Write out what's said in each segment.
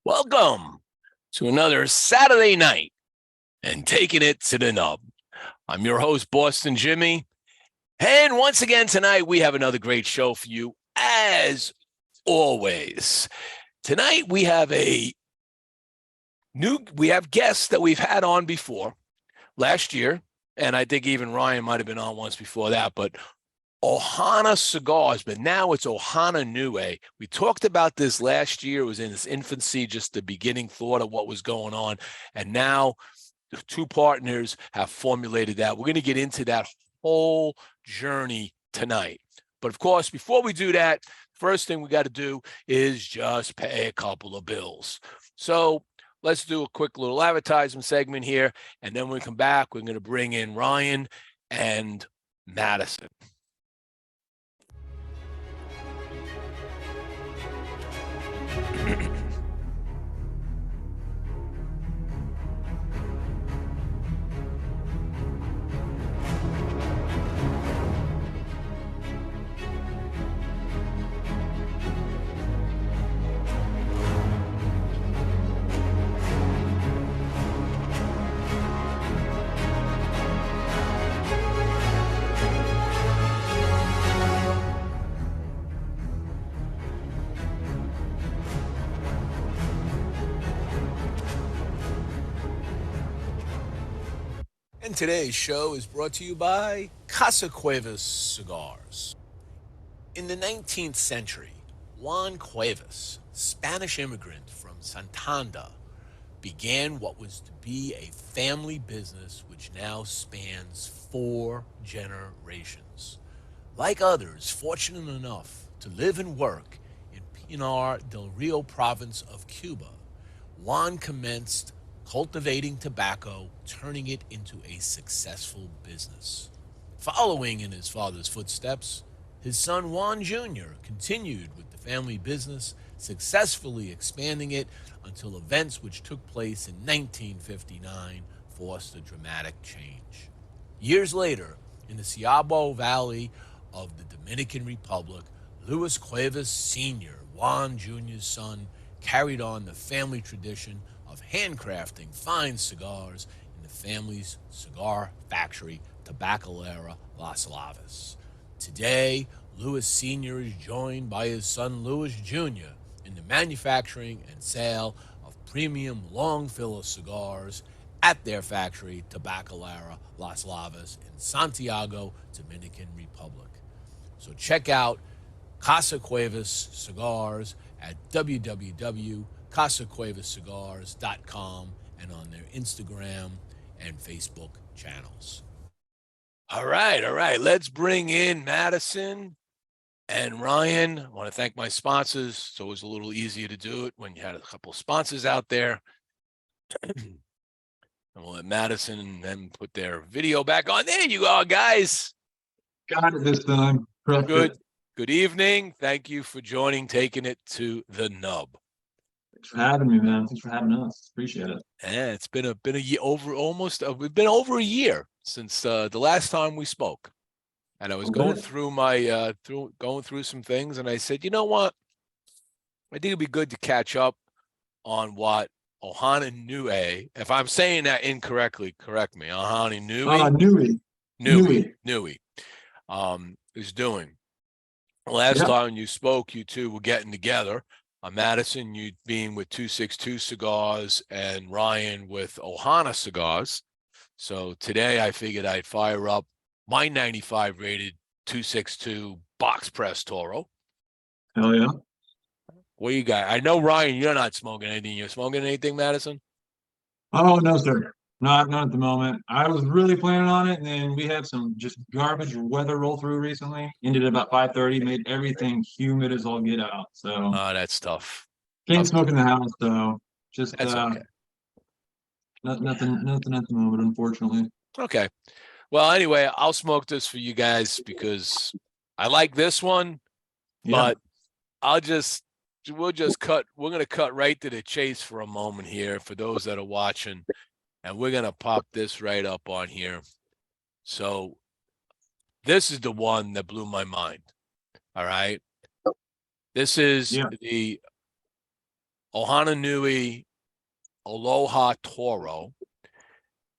Welcome to another Saturday night and taking it to the nub. I'm your host, Boston Jimmie. And once again, tonight, we have another great show for you, as always. Tonight, we have guests that we've had on before last year. And I think even Ryan might have been on once before that, but Ohana Cigars, but now it's Ohana Nui. We talked about this last year. It was in its infancy, just the beginning thought of what was going on. And now the two partners have formulated that. We're going to get into that whole journey tonight. But of course, before we do that, first thing we got to do is just pay a couple of bills. So let's do a quick little advertisement segment here. And then when we come back, we're going to bring in Ryan and Madison. And today's show is brought to you by Casa Cuevas Cigars. In the 19th century, Juan Cuevas, Spanish immigrant from Santander, began what was to be a family business which now spans 4 generations. Like others fortunate enough to live and work in Pinar del Rio province of Cuba, Juan commenced cultivating tobacco, turning it into a successful business. Following in his father's footsteps, his son Juan Jr. continued with the family business, successfully expanding it until events which took place in 1959 forced a dramatic change. Years later, in the Ciabo Valley of the Dominican Republic, Luis Cuevas Sr., Juan Jr.'s son, carried on the family tradition of handcrafting fine cigars in the family's cigar factory, Tabacalera Las Lavas. Today, Luis Sr. is joined by his son Luis Jr. in the manufacturing and sale of premium long filler cigars at their factory, Tabacalera Las Lavas in Santiago, Dominican Republic. So check out Casa Cuevas Cigars at www.casacuevascigars.com and on their Instagram and Facebook channels. All right. Let's bring in Madison and Ryan. I want to thank my sponsors. It's always a little easier to do it when you had a couple of sponsors out there. And we'll let Madison and them put their video back on. There you are, guys. Got it this time. Good evening. Thank you for joining, taking it to the nub. Thanks for having me, man. Thanks for having us. Appreciate it. Yeah, it's been a year we've been over a year since the last time we spoke. And I was going through my going through some things, and I said, you know what? I think it'd be good to catch up on what Ohana Nui, if I'm saying that incorrectly, correct me. Ohana Nui. Is doing. Last time you spoke, you two were getting together. Madison, you being with 262 Cigars and Ryan with Ohana Cigars. So today I figured I'd fire up my 95 rated 262 box press Toro. Hell yeah. What you got? I know, Ryan, you're not smoking anything. You're smoking anything, Madison? Oh, no, sir. Not at the moment. I was really planning on it, and then we had some just garbage weather roll through recently. Ended at about 5:30, made everything humid as all get out. So that's tough. Can't smoke in the house, though. Just that's okay. Nothing at the moment, unfortunately. Okay. Well, anyway, I'll smoke this for you guys because I like this one, but we're going to cut right to the chase for a moment here for those that are watching, and we're going to pop this right up on here. So this is the one that blew my mind. All right. This is the Ohana Nui Aloha Toro.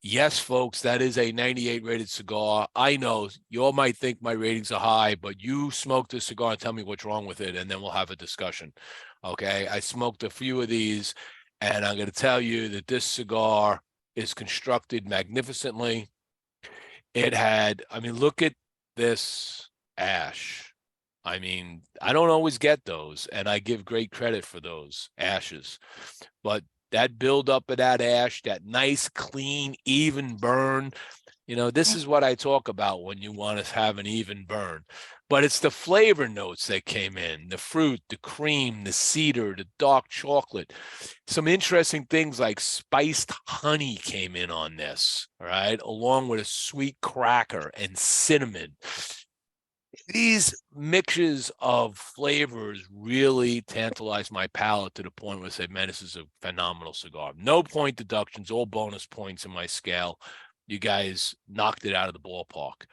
Yes, folks, that is a 98 rated cigar. I know you all might think my ratings are high, but you smoke this cigar and tell me what's wrong with it, and then we'll have a discussion. Okay, I smoked a few of these, and I'm going to tell you that this cigar is constructed magnificently. It had, I mean, look at this ash. I mean, I don't always get those, and I give great credit for those ashes. But that buildup of that ash, that nice, clean, even burn, this is what I talk about when you want to have an even burn. But it's the flavor notes that came in, the fruit, the cream, the cedar, the dark chocolate. Some interesting things like spiced honey came in on this, all right, along with a sweet cracker and cinnamon. These mixtures of flavors really tantalize my palate to the point where I say, man, this is a phenomenal cigar. No point deductions, all bonus points in my scale. You guys knocked it out of the ballpark.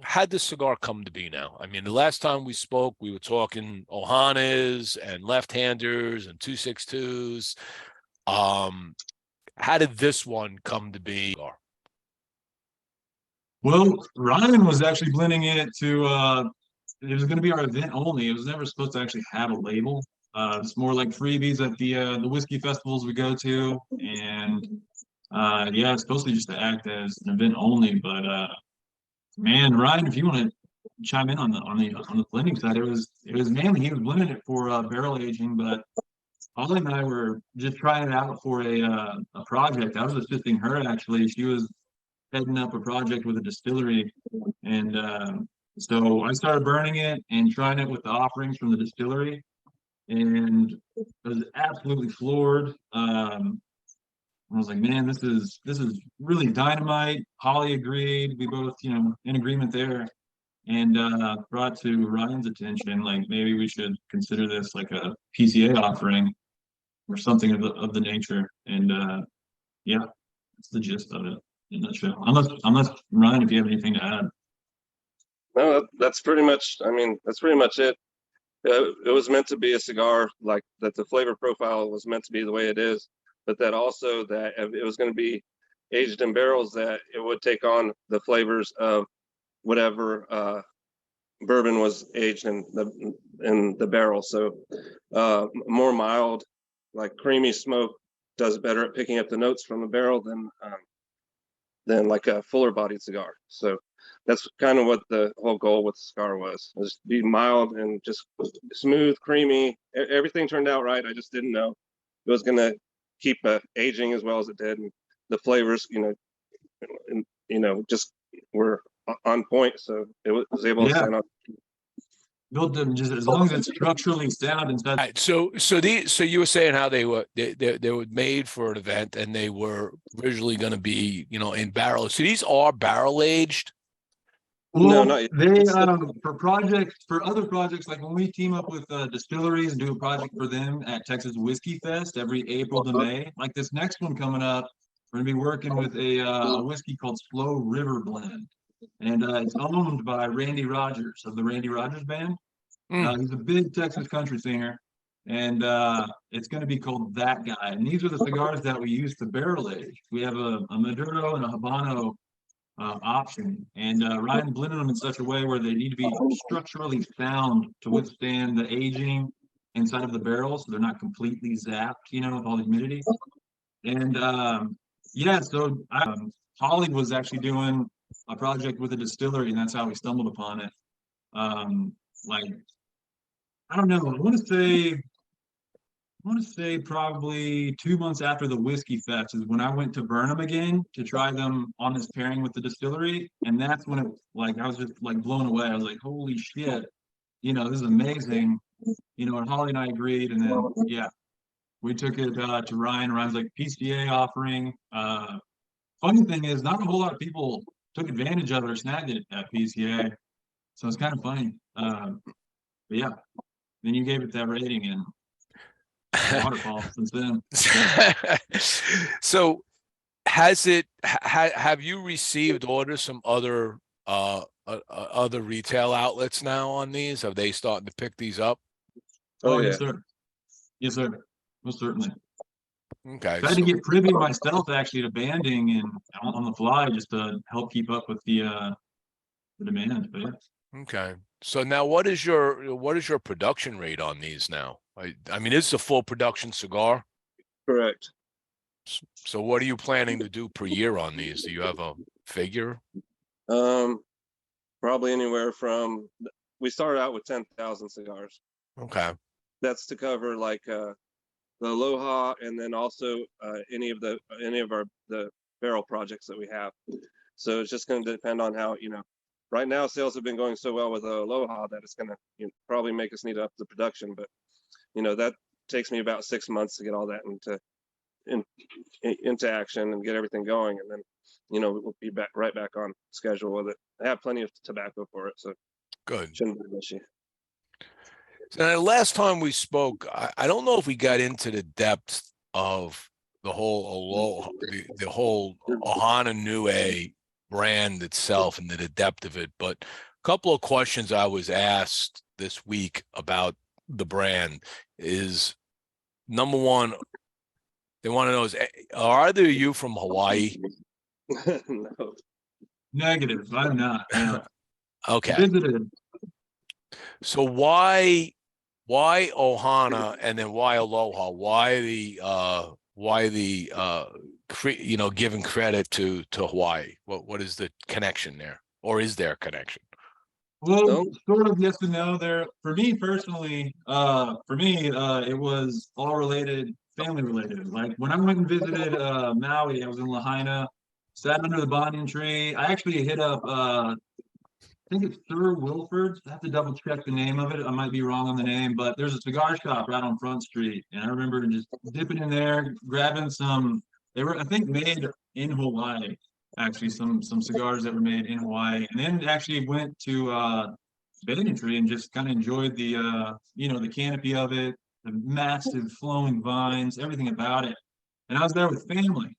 How'd this cigar come to be now? I mean, the last time we spoke, we were talking Ohanas and left-handers and 262s. How did this one come to be? Well, Ryan was actually blending it to it was going to be our event only. It was never supposed to actually have a label. It's more like freebies at the whiskey festivals we go to, and yeah, it's supposed to just to act as an event only. But man, Ryan, if you want to chime in on the blending side, it was mainly he was blending it for barrel aging, but Holly and I were just trying it out for a project. I was assisting her actually. She was heading up a project with a distillery, and so I started burning it and trying it with the offerings from the distillery, and I was absolutely floored. I was like, man, this is really dynamite. Holly agreed. We both, in agreement there, and brought to Ryan's attention, like maybe we should consider this like a PCA offering or something of the nature. And yeah, that's the gist of it in a nutshell. Unless Ryan, if you have anything to add. No, that's pretty much. I mean, that's pretty much it. It was meant to be a cigar, like that. The flavor profile was meant to be the way it is, but that also that it was going to be aged in barrels, that it would take on the flavors of whatever bourbon was aged in the barrel. So more mild, like creamy smoke, does better at picking up the notes from the barrel than like a fuller bodied cigar. So that's kind of what the whole goal with the cigar was be mild and just smooth, creamy. Everything turned out right. I just didn't know it was going to keep aging as well as it did. And the flavors, just were on point. So it was able to stand up. Build them just as long as it's structurally sound and stuff. Right, so you were saying how they were made for an event, and they were originally going to be in barrels. So these are barrel aged. Well, no, they for other projects, like when we team up with distilleries and do a project for them at Texas Whiskey Fest every April to May. Like this next one coming up, we're gonna be working with a whiskey called Slow River Blend, and it's owned by Randy Rogers of the Randy Rogers Band. He's a big Texas country singer, and it's going to be called That Guy. And these are the cigars that we use to barrel age. We have a Maduro and a Habano option, and Ryan blended them in such a way where they need to be structurally sound to withstand the aging inside of the barrel, so they're not completely zapped, with all the humidity. And yeah, so Holly was actually doing a project with a distillery, and that's how we stumbled upon it. Like, I don't know. I want to say probably 2 months after the Whiskey Fest is when I went to Burnham again to try them on this pairing with the distillery, and that's when I was just like blown away. I was like, holy shit, this is amazing. And Holly and I agreed, and then yeah, we took it to Ryan. Ryan's like PCA offering. Funny thing is, not a whole lot of people took advantage of it or snagged it at PCA, so it's kind of funny. But yeah, then you gave it that rating and waterfall since then. So have you received orders from other retail outlets now on these? Are they starting to pick these up? Oh Oh, yeah. yes, sir. Yes, sir. Most certainly. Okay, I had to so get privy myself actually to banding and on the fly just to help keep up with the demand. But yeah. okay. So now what is your production rate on these now? I mean, it's a full production cigar. Correct. So what are you planning to do per year on these? Do you have a figure? Um, Probably anywhere from, we started out with 10,000 cigars. Okay. That's to cover like the Aloha, and then also any of our the barrel projects that we have. So it's just going to depend on how, right now sales have been going so well with the Aloha that it's going to probably make us need to up the production. But that takes me about 6 months to get all that into action and get everything going, and then we'll be right back on schedule with it. I have plenty of tobacco for it, so Good. shouldn't be an issue. So now, last time we spoke, I don't know if we got into the depth of the whole Aloha, the whole Ohana Nui brand itself and the depth of it, but a couple of questions I was asked this week about the brand is, number one, they want to know is, are either of you from Hawaii? No. Negative. I'm not. No. Okay. Visited. So why Ohana and then why Aloha? Why giving credit to Hawaii? What is the connection there? Or is there a connection? Well, No. sort of yes and no. There, for me personally, it was all related, family related. Like when I went and visited Maui, I was in Lahaina, sat under the banyan tree. I actually hit up I think it's Sir Wilford's. I have to double check the name of it. I might be wrong on the name, but there's a cigar shop right on Front Street, and I remember just dipping in there, grabbing some. They were, I think, made in Hawaii. Actually, some cigars that were made in Hawaii, and then actually went to Banyan Tree and just kind of enjoyed the canopy of it, the massive flowing vines, everything about it. And I was there with family,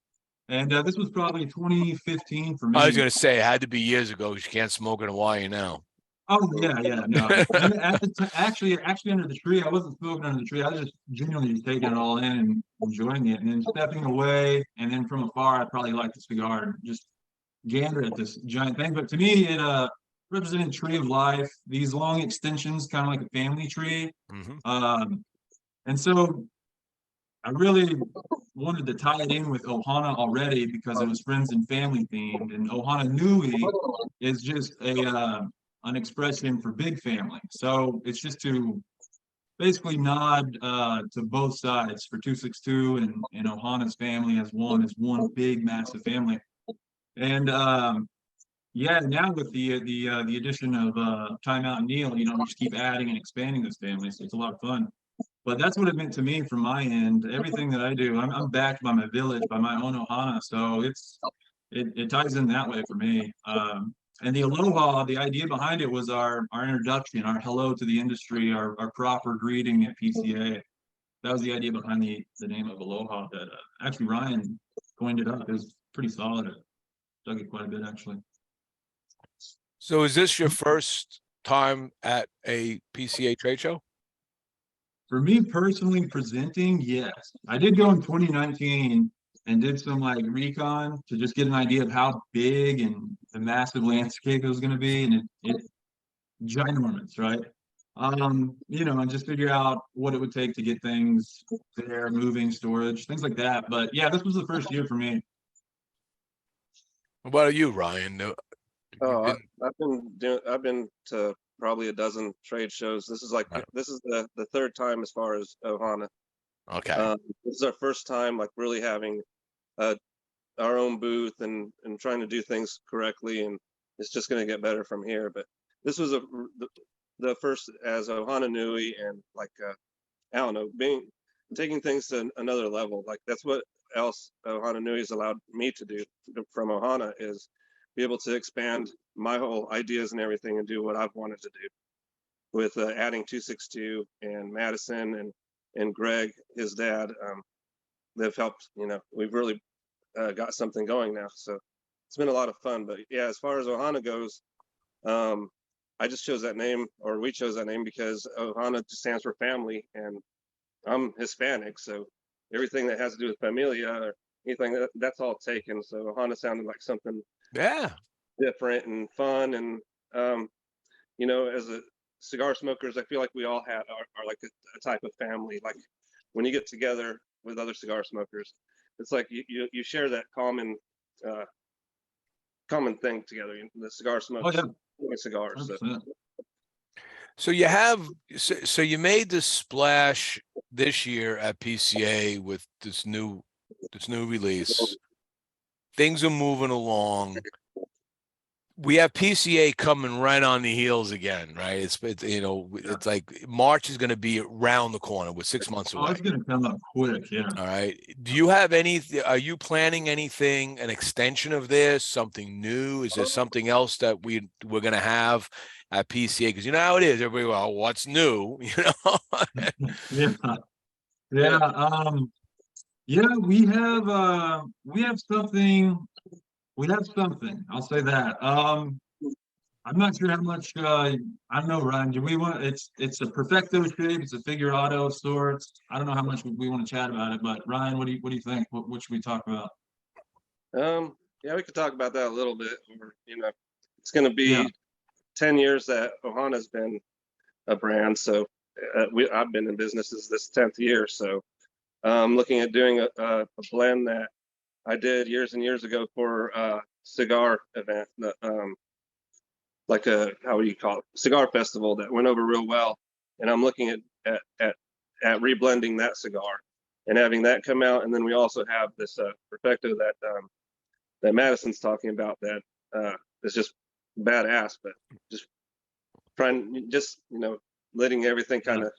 and this was probably 2015 for I was me. going to say it had to be years ago. You can't smoke in Hawaii now. Oh yeah, no. And at the time, actually under the tree, I wasn't smoking under the tree. I was just genuinely just taking it all in and enjoying it, and then stepping away, and then from afar, I probably liked the cigar and just gander at this giant thing. But to me, it represented tree of life. These long extensions, kind of like a family tree. Hmm. And so I really wanted to tie it in with Ohana already because it was friends and family themed, and Ohana Nui is just an expression for big family. So it's just to basically nod to both sides for 262 and Ohana's family as one big massive family. And yeah, now with the addition of Time Out and Neil, we just keep adding and expanding this family, so it's a lot of fun. But that's what it meant to me from my end. Everything that I do, I'm backed by my village, by my own Ohana, so it ties in that way for me. And the Aloha, the idea behind it was our introduction, our hello to the industry, our proper greeting at PCA. That was the idea behind the name of Aloha. That actually Ryan coined it up. It was pretty solid. I dug it quite a bit actually. So is this your first time at a PCA trade show? For me personally, presenting, yes. I did go in 2019 and did some like recon to just get an idea of how big and the massive landscape it was going to be, and it ginormous, right? And just figure out what it would take to get things there, moving, storage, things like that. But yeah, this was the first year for me. What about you, Ryan? Oh, I've been to probably a dozen trade shows. This is Right. the third time as far as Ohana. Okay. This is our first time like really having uh, our own booth and trying to do things correctly, and it's just going to get better from here. But this was the first as Ohana Nui, and like I don't know, taking things to another level. Like that's what else Ohana Nui has allowed me to do from Ohana, is be able to expand my whole ideas and everything and do what I've wanted to do with adding 262 and Madison and Greg, his dad. They've helped. We've really got something going now. So it's been a lot of fun. But yeah, as far as Ohana goes, I just chose that name, or we chose that name because Ohana just stands for family, and I'm Hispanic, so everything that has to do with familia or anything that's all taken. So Ohana sounded like something Yeah. different and fun, and you know, as a cigar smokers, I feel like we all are like a type of family. Like when you get together with other cigar smokers, it's like you share that uh, common thing together. The cigar Oh smokes, yeah, cigars. So. 100%. So you have, so you made the splash this year at PCA with this new release. Things are moving along. We have PCA coming right on the heels again, right? It's you know, it's like March is going to be around the corner. We're 6 months Oh, away. it's gonna come up quick. Yeah. All right. Do you have are you planning anything, an extension of this, something new? Is there something else that we're going to have at PCA? Because you know how it is. Everybody, well, what's new? You know? Yeah. Yeah. Yeah, we have something. We have something. I'll say that. I'm not sure how much I don't know, Ryan. Do we want it's a perfecto shape, it's a figurado of sorts. I don't know how much we want to chat about it, but Ryan, what do you think? What should we talk about? Yeah, we could talk about that a little bit. Or, you know, it's going to Yeah. be 10 years that Ohana's been a brand. So I've been in business this 10th year. So looking at doing a blend that I did years and years ago for a cigar event, like a, how do you call it, cigar festival that went over real well. And I'm looking at reblending that cigar and having that come out. And then we also have this perfecto that Madison's talking about that is just badass, but just you know, letting everything kind of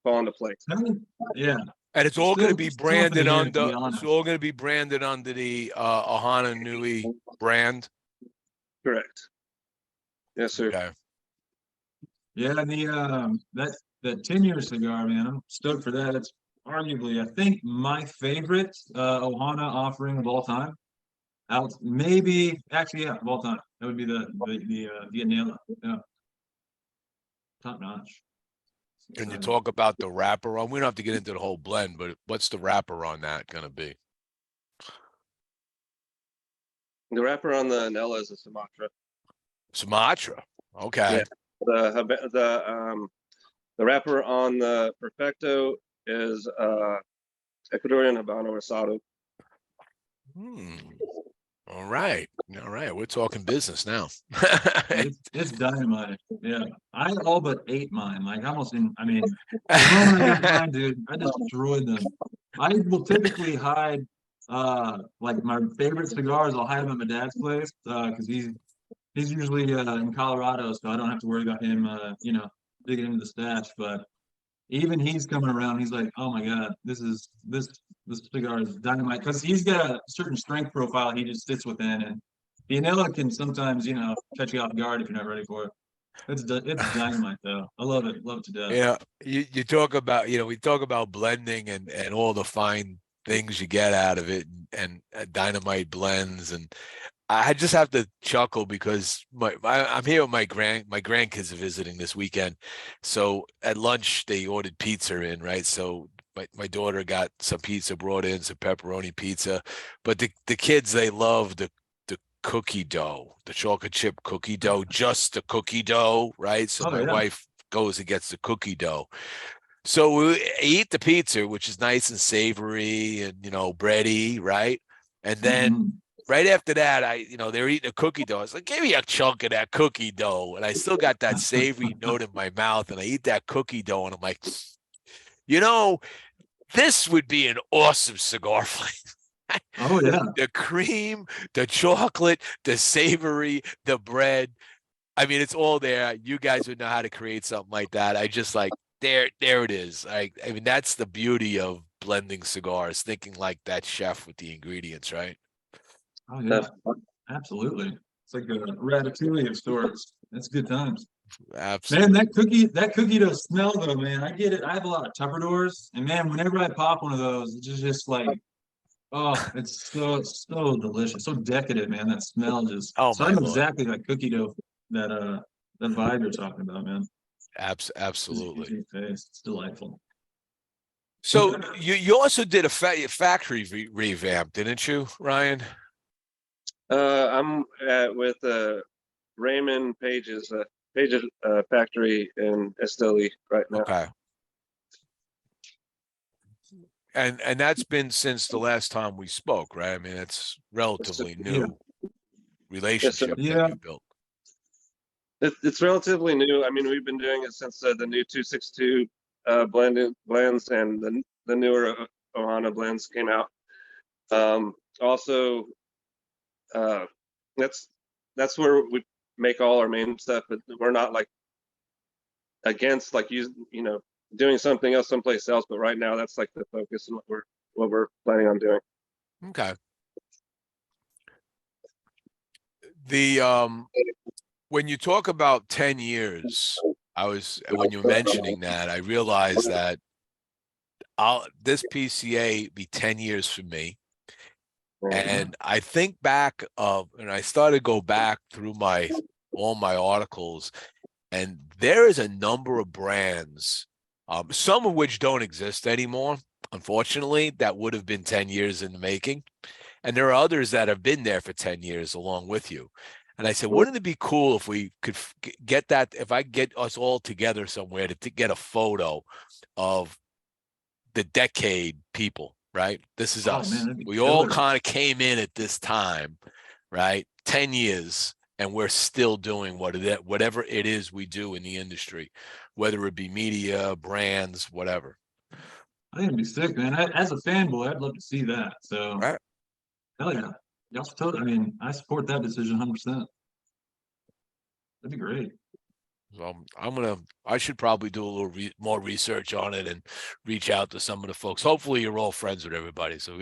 fall into place. Yeah. And it's all going to be Still up in branded the air, to be it's honest. all going to be branded under the Ohana Nui brand. Correct. Yes, sir. Okay. Yeah, and that 10-year cigar, man, I'm stoked for that. It's arguably, I think, my favorite Ohana offering of all time. Out maybe actually, yeah, of all time. That would be the Vietnam. Yeah, top notch. Can you So, talk about the wrapper on? We don't have to get into the whole blend, but what's the wrapper on that going to be? The wrapper on the Nella is a Sumatra. Sumatra. Okay. Yeah. The wrapper on the Perfecto is Ecuadorian Habano Rosado. All right. All right. We're talking business now. it's dynamite. Yeah, I all but ate mine. Like almost in. I mean, the moment I got mine, dude, I destroyed them. I will typically hide like my favorite cigars. I'll hide them at my dad's place because he's usually in Colorado, so I don't have to worry about him you know, digging into the stash. But even he's coming around. He's like, "Oh my God, this cigar is dynamite," because he's got a certain strength profile he just sits within, and Vianella can sometimes, you know, catch you off guard if you're not ready for it. It's dynamite though. I love it to death. Yeah, you talk about, you know, we talk about blending and all the fine things you get out of it and dynamite blends, and I just have to chuckle because I'm here with my grandkids are visiting this weekend. So at lunch they ordered pizza in, right? So my daughter got some pizza brought in, some pepperoni pizza, but the kids, they love the cookie dough, the chocolate chip cookie dough, just the cookie dough, right? So Oh my yeah. wife goes and gets the cookie dough. So we eat the pizza, which is nice and savory and, you know, bready, right? And then right after that, they're eating a cookie dough. I was like, give me a chunk of that cookie dough. And I still got that savory note in my mouth. And I eat that cookie dough. And I'm like, you know, this would be an awesome cigar flavor. Oh yeah. The cream, the chocolate, the savory, the bread. I mean, it's all there. You guys would know how to create something like that. I just like, there it is. I mean, that's the beauty of blending cigars, thinking like that chef with the ingredients, right? Oh yeah. Absolutely. It's like a ratatouille of sorts. That's good times. Absolutely. Man, that cookie dough smell though, man. I get it. I have a lot of Tupperdoors, and man, whenever I pop one of those, it's just like, oh, it's so delicious, so decadent, man. That smell just. Oh So I my know Lord. exactly that cookie dough that the vibe you're talking about, man. Absolutely. It's delightful. So you also did a factory revamp, didn't you, Ryan? I'm with Raymond Page's factory in Esteli right now. Okay. And that's been since the last time we spoke, right? I mean, it's relatively new relationship that you built. It's relatively new. I mean, we've been doing it since the new 262 blends and the newer Ohana blends came out. Also, that's where we make all our main stuff, but we're not like against like doing something else someplace else. But right now, that's like the focus and what we're planning on doing. Okay. When you talk about 10 years, when you were mentioning that, I realized that this PCA be 10 years for me. And I think back and I started to go back through all my articles, and there is a number of brands, some of which don't exist anymore, unfortunately, that would have been 10 years in the making. And there are others that have been there for 10 years along with you. And I said, wouldn't it be cool if we could get that, if I get us all together somewhere to get a photo of the decade people, right? This is us. Man, we all kind of came in at this time, right? 10 years, and we're still doing whatever it is we do in the industry, whether it be media, brands, whatever. I think it'd be sick, man. As a fanboy, I'd love to see that. So, right. Hell yeah. Y'all totally, I mean, I support that decision 100%. That'd be great. So I should probably do a little more research on it and reach out to some of the folks. Hopefully you're all friends with everybody. So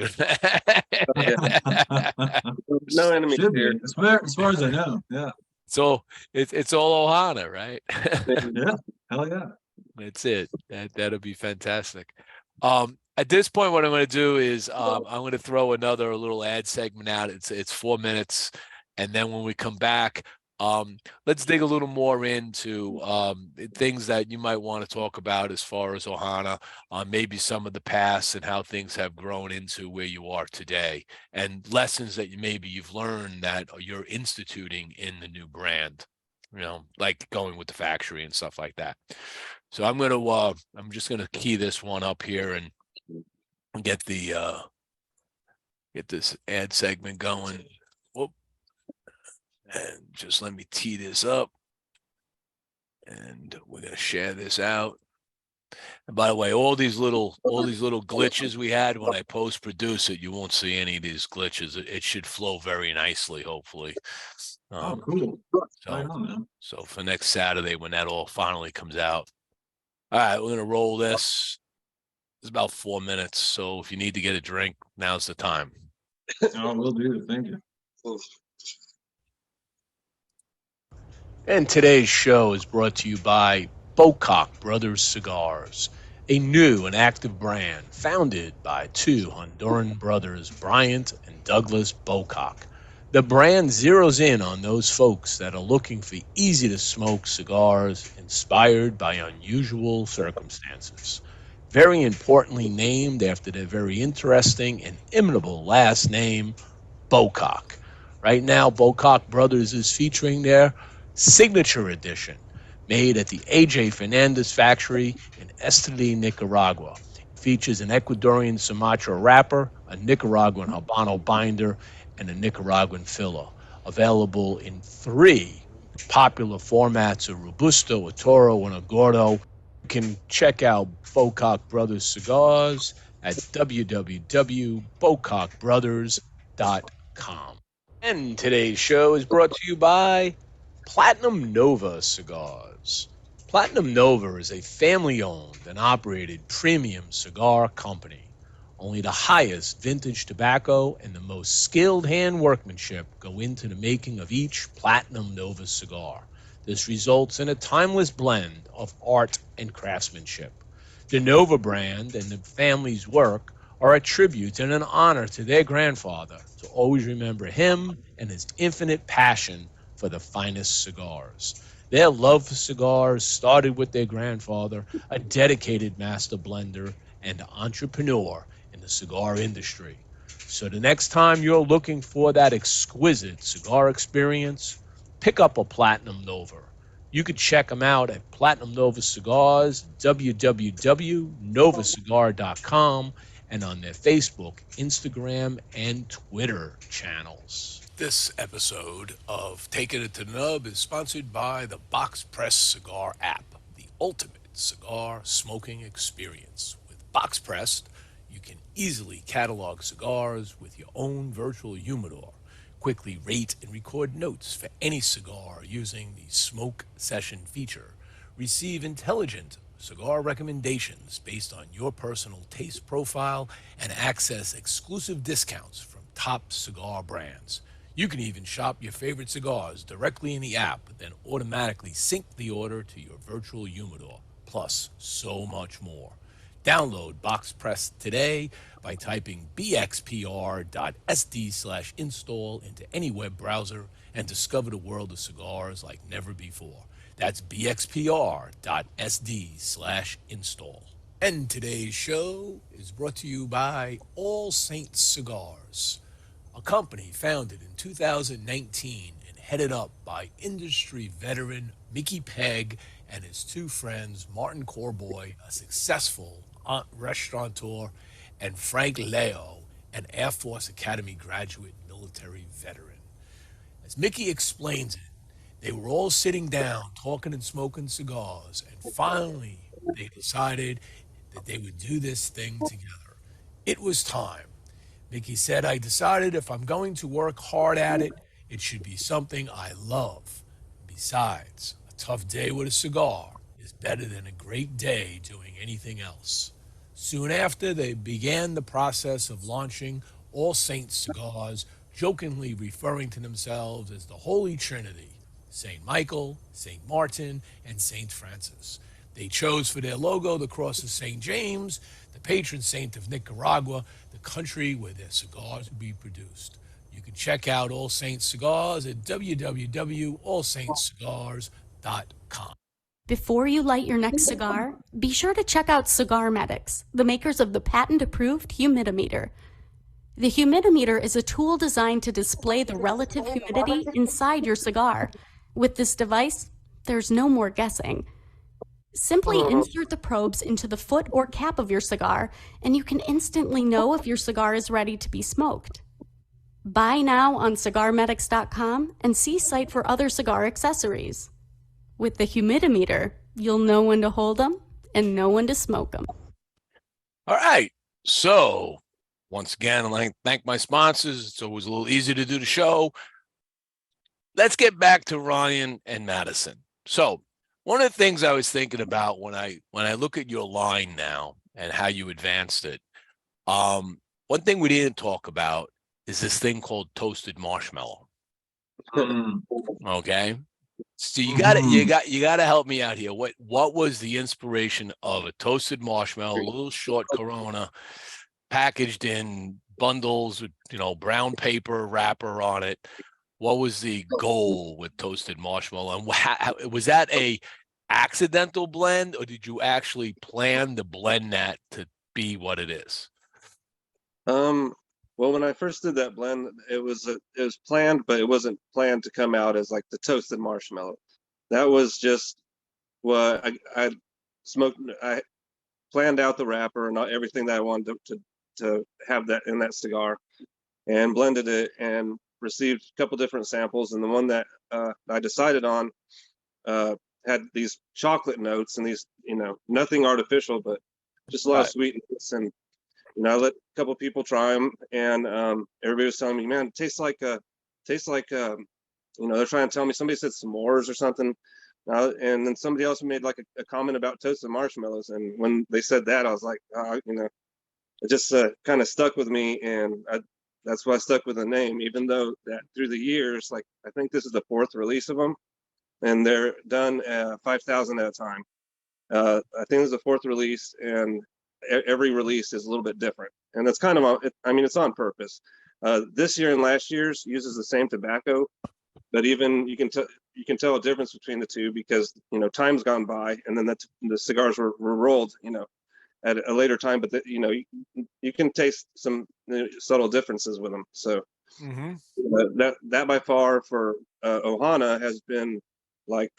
no enemies here. As far as I know. Yeah. So it's all Ohana, right? Yeah. Hell yeah. That's it. That'll be fantastic. At this point, what I'm going to do is I'm going to throw another little ad segment out. It's 4 minutes. And then when we come back, let's dig a little more into things that you might want to talk about as far as Ohana, maybe some of the past and how things have grown into where you are today, and lessons that you've learned that you're instituting in the new brand, like going with the factory and stuff like that. So I'm just gonna key this one up here and get this ad segment going. Whoop. And just let me tee this up, and we're gonna share this out. And by the way, all these little glitches we had when I post produce it, you won't see any of these glitches. It should flow very nicely, hopefully. Cool. So for next Saturday when that all finally comes out. All right, we're gonna roll this. It's about 4 minutes, so if you need to get a drink, now's the time. Will do. Thank you. And today's show is brought to you by Bocock Brothers Cigars, a new and active brand founded by two Honduran brothers, Bryant and Douglas Bocock. The brand zeroes in on those folks that are looking for easy-to-smoke cigars inspired by unusual circumstances. Very importantly named after their very interesting and imitable last name, Bocock. Right now, Bocock Brothers is featuring their Signature Edition, made at the A.J. Fernandez factory in Esteli, Nicaragua. It features an Ecuadorian Sumatra wrapper, a Nicaraguan Habano binder, and a Nicaraguan filler. Available in 3 popular formats, a Robusto, a Toro, and a Gordo. You can check out Bocock Brothers Cigars at www.bocockbrothers.com. And today's show is brought to you by Platinum Nova Cigars. Platinum Nova is a family-owned and operated premium cigar company. Only the highest vintage tobacco and the most skilled hand workmanship go into the making of each Platinum Nova cigar. This results in a timeless blend of art and craftsmanship. The Nova brand and the family's work are a tribute and an honor to their grandfather to always remember him and his infinite passion for the finest cigars. Their love for cigars started with their grandfather, a dedicated master blender and entrepreneur in the cigar industry. So the next time you're looking for that exquisite cigar experience, pick up a Platinum Nova. You can check them out at Platinum Nova Cigars, www.novacigar.com, and on their Facebook, Instagram, and Twitter channels. This episode of Taking It to the Nub is sponsored by the Box Press Cigar app, the ultimate cigar smoking experience. With Box Press, you can easily catalog cigars with your own virtual humidor, quickly rate and record notes for any cigar using the smoke session feature, receive intelligent cigar recommendations based on your personal taste profile, and access exclusive discounts from top cigar brands. You can even shop your favorite cigars directly in the app, then automatically sync the order to your virtual humidor, plus so much more. Download Box Press today by typing bxpr.sd/install into any web browser and discover the world of cigars like never before. That's bxpr.sd/install. And today's show is brought to you by All Saints Cigars, a company founded in 2019 and headed up by industry veteran Mickey Pegg and his two friends, Martin Corboy, a successful restaurateur, and Frank Leo, an Air Force Academy graduate military veteran. As Mickey explains it, they were all sitting down, talking and smoking cigars, and finally they decided that they would do this thing together. It was time. Mickey said, I decided if I'm going to work hard at it, it should be something I love. Besides, a tough day with a cigar is better than a great day doing anything else. Soon after, they began the process of launching All Saints Cigars, jokingly referring to themselves as the Holy Trinity, St. Michael, St. Martin, and St. Francis. They chose for their logo the cross of St. James, the patron saint of Nicaragua, the country where their cigars will be produced. You can check out All Saints Cigars at www.allsaintscigars.com. Before you light your next cigar, be sure to check out Cigar Medics, the makers of the patent-approved humidimeter. The humidimeter is a tool designed to display the relative humidity inside your cigar. With this device, there's no more guessing. Simply insert the probes into the foot or cap of your cigar, and you can instantly know if your cigar is ready to be smoked. Buy now on cigarmedics.com and see site for other cigar accessories. With the humidimeter, you'll know when to hold them and know when to smoke them. All right. So, once again, I'd like to thank my sponsors. It's always a little easier to do the show. Let's get back to Ryan and Madison. So, one of the things I was thinking about when I look at your line now and how you advanced it, one thing we didn't talk about is this thing called toasted marshmallow. Okay. So you gotta help me out here. What was the inspiration of a toasted marshmallow, a little short Corona, packaged in bundles with brown paper wrapper on it? What was the goal with toasted marshmallow, and was that a accidental blend, or did you actually plan to blend that to be what it is? Well, when I first did that blend, it was planned, but it wasn't planned to come out as like the toasted marshmallow. That was just what I smoked. I planned out the wrapper and everything that I wanted to have that in that cigar, and blended it and received a couple different samples. And the one that I decided on had these chocolate notes and these, nothing artificial, but just a lot of sweetness. And I let a couple people try them, and everybody was telling me, man, it tastes like they're trying to tell me, somebody said s'mores or something. And then somebody else made like a comment about toasted marshmallows. And when they said that, I was like, it just kind of stuck with me. And that's why I stuck with the name, even though that through the years, like, I think this is the 4th release of them, and they're done 5,000 at a time. I think it's the 4th release, and every release is a little bit different, and that's kind of it's on purpose. This year and last year's uses the same tobacco, but even you can you can tell a difference between the two because, you know, time's gone by and then the cigars were rolled, you know, at a later time, but you know, you can taste some subtle differences with them. So that by far for Ohana has been like,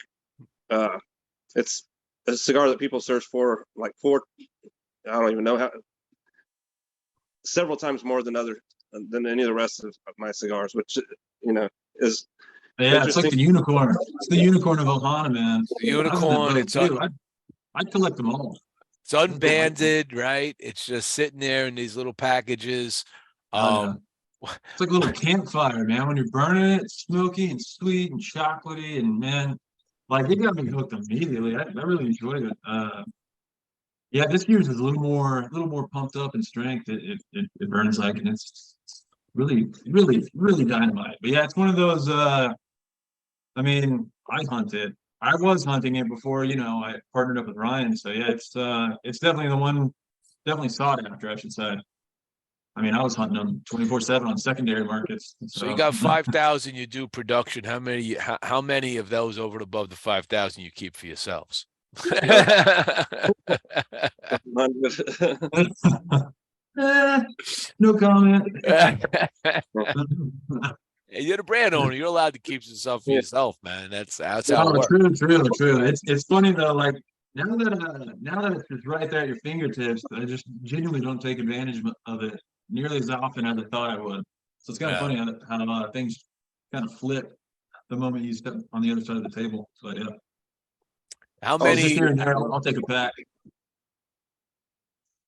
it's a cigar that people search for like I don't even know how, several times more than any of the rest of my cigars, which, you know, is Yeah, it's like the unicorn. It's the unicorn of Ohana, man. The unicorn. I'd collect them all. It's unbanded, right? It's just sitting there in these little packages. Yeah. It's like a little campfire, man. When you're burning it, it's smoky and sweet and chocolatey, and man, like it got me hooked immediately. I really enjoyed it. Yeah, this year's is a little more pumped up in strength. It burns like, and it's really, really, really dynamite. But yeah, it's one of those. I mean, I hunt it. I was hunting it before, you know, I partnered up with Ryan. So yeah, it's definitely the one, definitely sought after, I should say. I mean, I was hunting them 24/7 on secondary markets. So you got 5,000 you do production. How many of those over and above the 5,000 you keep for yourselves? No comment. You're the brand owner. You're allowed to keep some stuff for yourself, man. That's how it works. True. It's funny though. Like now that it's just right there at your fingertips, I just genuinely don't take advantage of it nearly as often as I thought I would. So it's kind of funny how things kind of flip the moment you step on the other side of the table. So yeah. How many? Just here and there, I'll take a pack.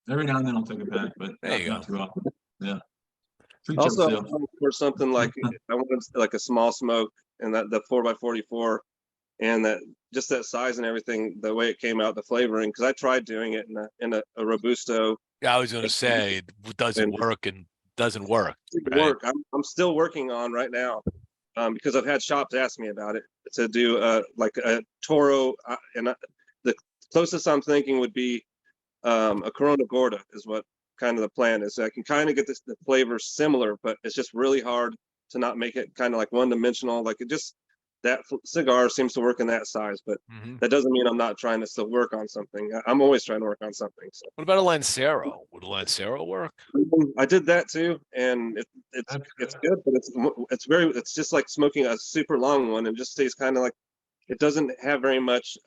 Every now and then I'll take a pack, but not too often. Yeah. Also, for something like I wanted like a small smoke and that the 4x44 and that just that size and everything, the way it came out, the flavoring. Because I tried doing it in a robusto. Yeah, I was going to say it doesn't work and doesn't work. Right? I'm still working on right now because I've had shops ask me about it to do like a Toro, and the closest I'm thinking would be a Corona Gorda is what kind of the plan is. So I can kind of get the flavors similar, but it's just really hard to not make it kind of like one-dimensional. Like that cigar seems to work in that size, but that doesn't mean I'm not trying to still work on something. I'm always trying to work on something. So. What about a Lancero? Would a Lancero work? I did that too, and it's good, but it's just like smoking a super long one, and just stays kind of like it doesn't have very much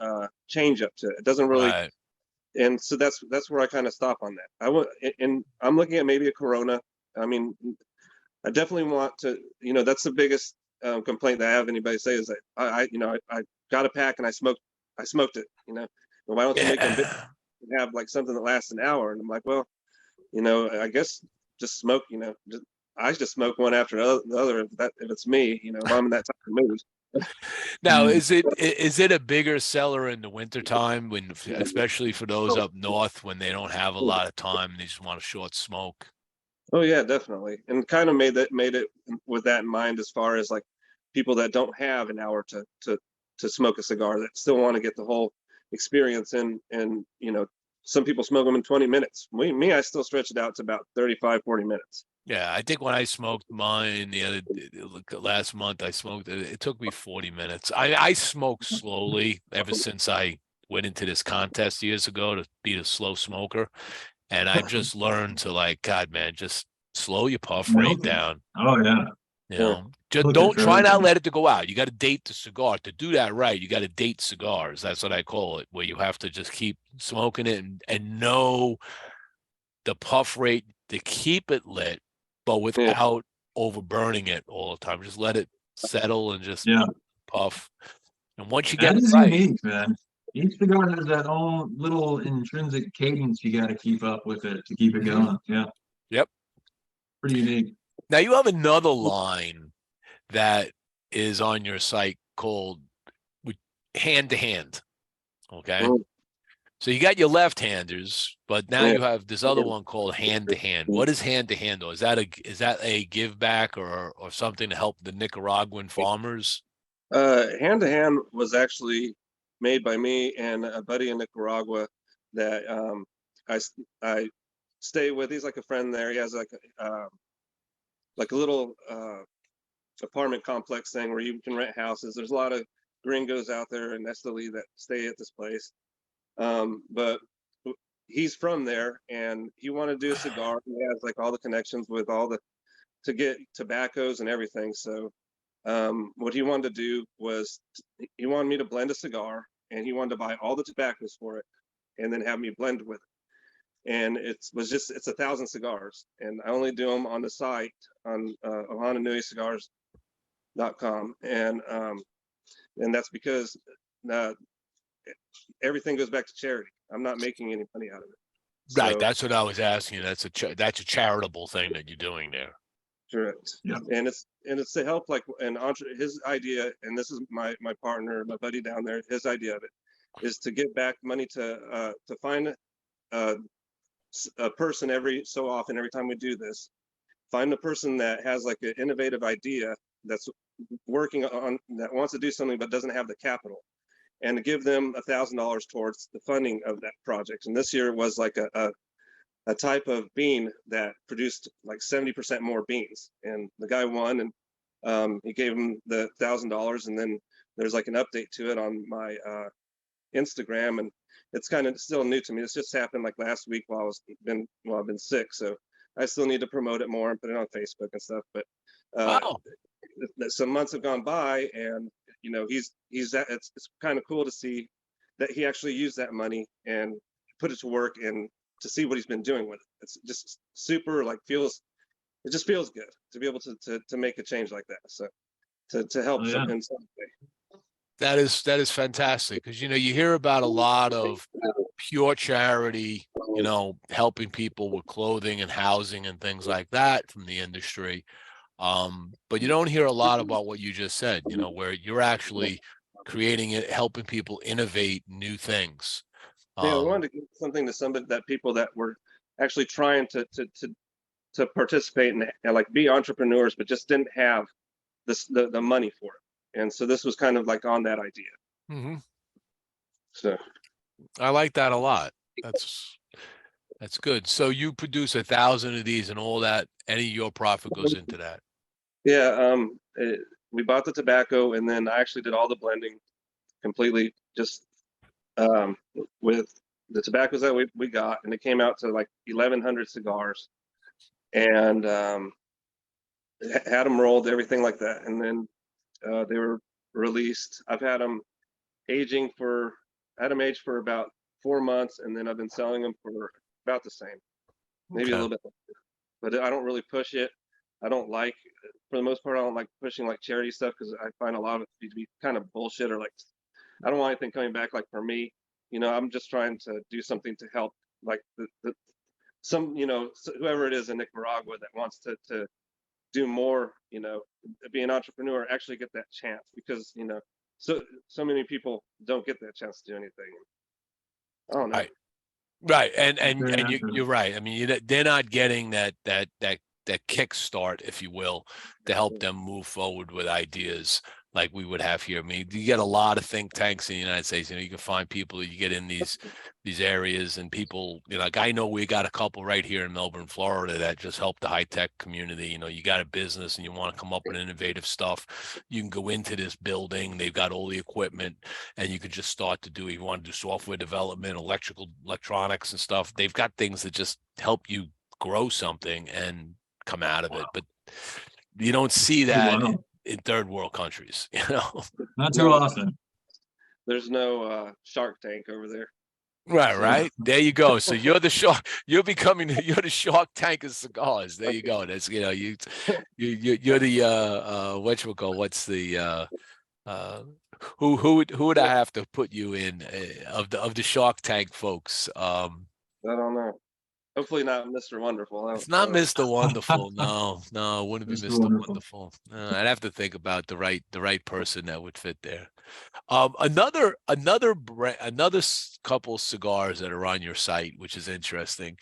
change up to it. It doesn't really. Right. And so that's where I kind of stop on that. And I'm looking at maybe a Corona. I mean, I definitely want to, you know, that's the biggest complaint that I have anybody say is that I got a pack and I smoked it, you know. Well, why don't you make them have like something that lasts an hour? And I'm like, well, you know, I guess just smoke, you know, I just smoke one after the other if it's me, you know, if I'm in that type of mood. Now, is it a bigger seller in the wintertime when, especially for those up north when they don't have a lot of time and they just want a short smoke? Oh yeah, definitely. And kind of made it with that in mind as far as like people that don't have an hour to smoke a cigar that still want to get the whole experience and you know, some people smoke them in 20 minutes. I still stretch it out to about 35, 40 minutes. Yeah, I think when I smoked mine last month, I smoked it took me 40 minutes. I smoke slowly ever since I went into this contest years ago to be the slow smoker. And I've just learned to like, God, man, just slow your puff rate down. Oh yeah. You know, just don't try not let it to go out. You got to date the cigar. To do that right, you got to date cigars. That's what I call it, where you have to just keep smoking it and know the puff rate to keep it lit, but without overburning it all the time. Just let it settle and just puff. And once you get it right, unique, man. Each cigar has that own little intrinsic cadence you got to keep up with it to keep it going. Yeah. Yep. Pretty unique. Now you have another line that is on your site called hand to hand. Okay. So you got your left-handers, but now you have this other one called hand to hand. What is hand to hand though? Is that a give back or something to help the Nicaraguan farmers? Hand to hand was actually made by me and a buddy in Nicaragua that I stay with. He's like a friend there. He has like a little apartment complex thing where you can rent houses. There's a lot of gringos out there in Esteli that stay at this place. But he's from there, and he wanted to do a cigar. He has like all the connections with all the to get tobaccos and everything. So what he wanted to do was he wanted me to blend a cigar, and he wanted to buy all the tobaccos for it, and then have me blend with it. And it's 1,000 cigars, and I only do them on the site on Ohana Nui Cigars.com, and that's because everything goes back to charity. I'm not making any money out of it. Right. So, That's what I was asking. That's a charitable thing that you're doing there. correct. Yeah. And it's to help like his idea, and this is my partner, my buddy down there, his idea of it is to get back money to find a person every so often, every time we do this, find a person that has like an innovative idea that's working on, that wants to do something but doesn't have the capital, and to give them $1,000 towards the funding of that project. And this year was like a type of bean that produced like 70% more beans, and the guy won, and he gave him the $1,000. And then there's like an update to it on my Instagram, and it's kind of still new to me. This just happened like last week while I've been sick, so I still need to promote it more and put it on Facebook and stuff. But some months have gone by, and you know, it's kind of cool to see that he actually used that money and put it to work, and to see what he's been doing with it. It's just super, like, it just feels good to be able to make a change like that. So to help in some way. That is fantastic, because you know, you hear about a lot of pure charity, you know, helping people with clothing and housing and things like that from the industry. But you don't hear a lot about what you just said, you know, where you're actually creating it, helping people innovate new things. Yeah, I wanted to give something to somebody, that people that were actually trying to participate and like be entrepreneurs, but just didn't have the money for it. And so this was kind of like on that idea. Mm-hmm. So I like that a lot. That's good. So you produce 1,000 of these, and all that, any of your profit goes into that. yeah, we bought the tobacco, and then I actually did all the blending completely, just with the tobaccos that we got, and it came out to like 1,100 cigars, and had them rolled, everything like that, and then they were released. I've had them aged for about 4 months, and then I've been selling them for about the same, maybe a little bit longer. But I don't really push it. I don't like, for the most part, I don't like pushing like charity stuff, because I find a lot of it to be kind of bullshit, or like, I don't want anything coming back. Like for me, you know, I'm just trying to do something to help, like some, you know, whoever it is in Nicaragua that wants to do more, you know, be an entrepreneur, actually get that chance, because, you know, so many people don't get that chance to do anything. I don't know. Right. And you're right. I mean, they're not getting that kickstart, if you will, to help them move forward with ideas like we would have here. I mean, you get a lot of think tanks in the United States. You know, you can find people that you get in these areas, and people, you know, like I know we got a couple right here in Melbourne, Florida, that just help the high tech community. You know, you got a business and you want to come up with innovative stuff, you can go into this building. They've got all the equipment, and you could just start to do. You want to do software development, electronics and stuff. They've got things that just help you grow something and come out of it. But you don't see that in third world countries, you know. Not too often. There's no Shark Tank over there. Right. There you go. So you're the shark. You're the Shark Tank of cigars. There you go. That's, you know, you're the whatchamacallit, what's the who would I have to put you in of the Shark Tank folks? I don't know. Hopefully not Mr. Wonderful. It's not Mr. Wonderful. No, it wouldn't be Mr. Wonderful. I'd have to think about the right person that would fit there. Another couple cigars that are on your site, which is interesting,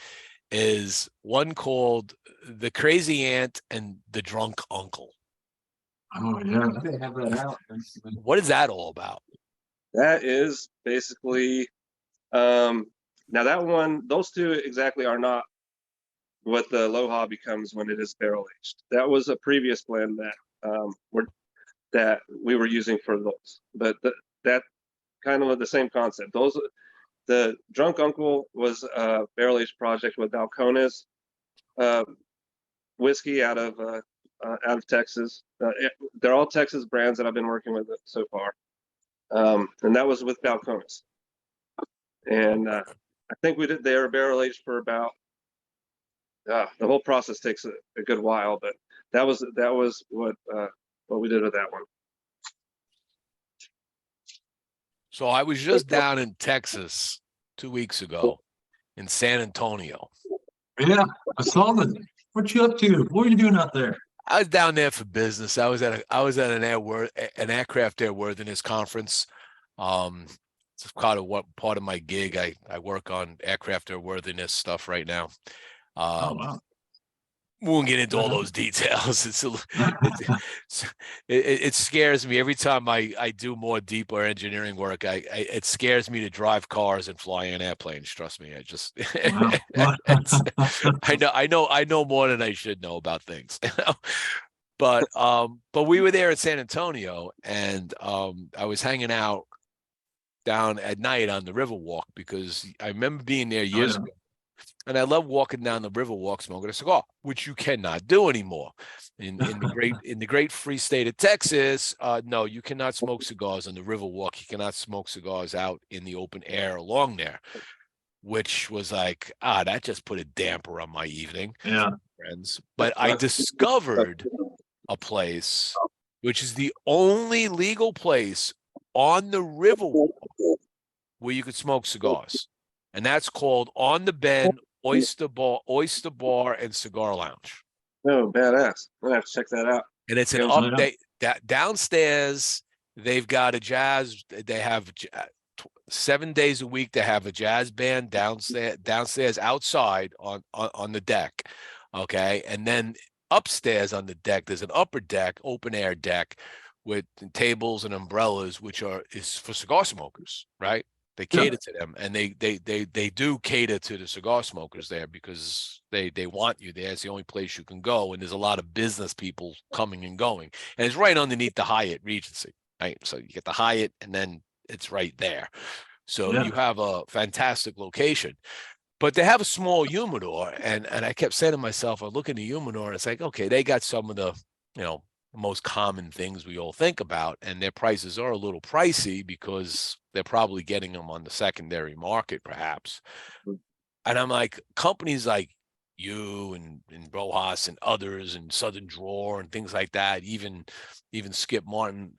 is one called the Crazy Aunt and the Drunk Uncle. Oh yeah, they have that out. What is that all about? That is basically, now that one, those two exactly are not what the Aloha becomes when it is barrel aged. That was a previous blend that that we were using for those. But that kind of the same concept. The Drunk Uncle was a barrel aged project with Balcones whiskey out of Texas. They're all Texas brands that I've been working with so far, and that was with Balcones. And I think they were barrel aged for about. The whole process takes a good while, but that was what we did with that one. So I was just down in Texas 2 weeks ago in San Antonio. Yeah, I saw that. What you up to? What are you doing out there? I was down there for business. I was at an aircraft airworthiness conference. It's kind of what part of my gig. I work on aircraft airworthiness stuff right now. Oh wow. We won't get into all those details. It scares me every time I do more deeper engineering work. It scares me to drive cars and fly in airplanes. Trust me. I know more than I should know about things. But we were there at San Antonio, and I was hanging out down at night on the Riverwalk because I remember being there years ago. And I love walking down the Riverwalk smoking a cigar, which you cannot do anymore. In the great free state of Texas, no, you cannot smoke cigars on the Riverwalk. You cannot smoke cigars out in the open air along there, which was like, that just put a damper on my evening. Yeah, friends. But I discovered a place which is the only legal place on the Riverwalk where you could smoke cigars. And that's called On the Bend Oyster Bar and Cigar Lounge. Oh, badass. I'm gonna have to check that out. And it's an update. Downstairs, they've got a jazz. They have 7 days a week. They have a jazz band downstairs outside on the deck. Okay. And then upstairs on the deck, there's an upper deck, open air deck with tables and umbrellas, which is for cigar smokers, right? They cater to them, and they do cater to the cigar smokers there because they want you there. It's the only place you can go, and there's a lot of business people coming and going. And it's right underneath the Hyatt Regency, right? So you get the Hyatt, and then it's right there. So you have a fantastic location. But they have a small humidor, and I kept saying to myself, I look in the humidor, it's like, okay, they got some of the, most common things we all think about, and their prices are a little pricey because they're probably getting them on the secondary market, perhaps. And I'm like, companies like you and Rojas and others and Southern Drawer and things like that, even Skip Martin,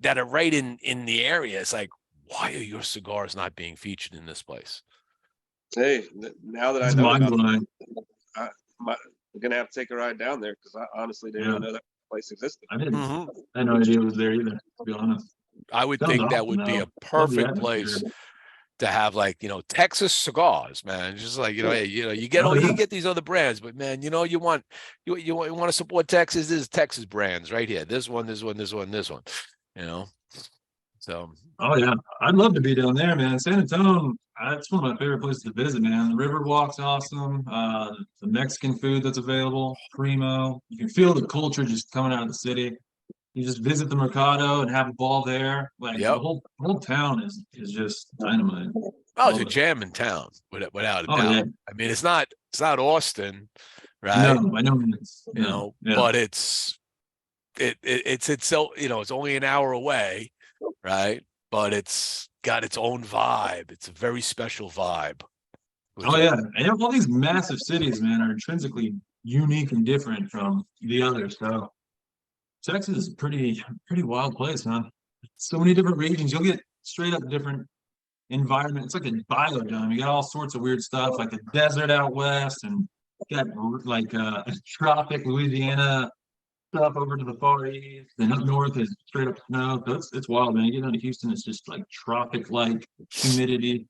that are right in the area. It's like, why are your cigars not being featured in this place? Hey, now that I know about it, I'm gonna have to take a ride down there because I honestly didn't even know that place existed. I didn't. I had no idea it was there either, to be honest. I would think that would be a perfect place to have, like, Texas cigars, man. Just like, hey, you get these other brands, but man, you want to support Texas. This is Texas brands right here. This one. So. Oh yeah, I'd love to be down there, man. San Antonio, that's one of my favorite places to visit, man. The Riverwalk's awesome. The Mexican food that's available, primo. You can feel the culture just coming out of the city. You just visit the Mercado and have a ball there. Like the whole town is just dynamite. Oh, it's a jam in town, without a doubt. Yeah. I mean, it's not Austin, right? No, I know. But it's only an hour away, right? But it's got its own vibe. It's a very special vibe. Oh yeah, and all these massive cities, man, are intrinsically unique and different from the others. So Texas is a pretty wild place, man. So many different regions. You'll get straight up different environment. It's like a biodome. You got all sorts of weird stuff, like the desert out west, and you got like tropic Louisiana stuff over to the far east, and up north is straight up snow. So it's wild, man. You get down to Houston, it's just like tropic like humidity.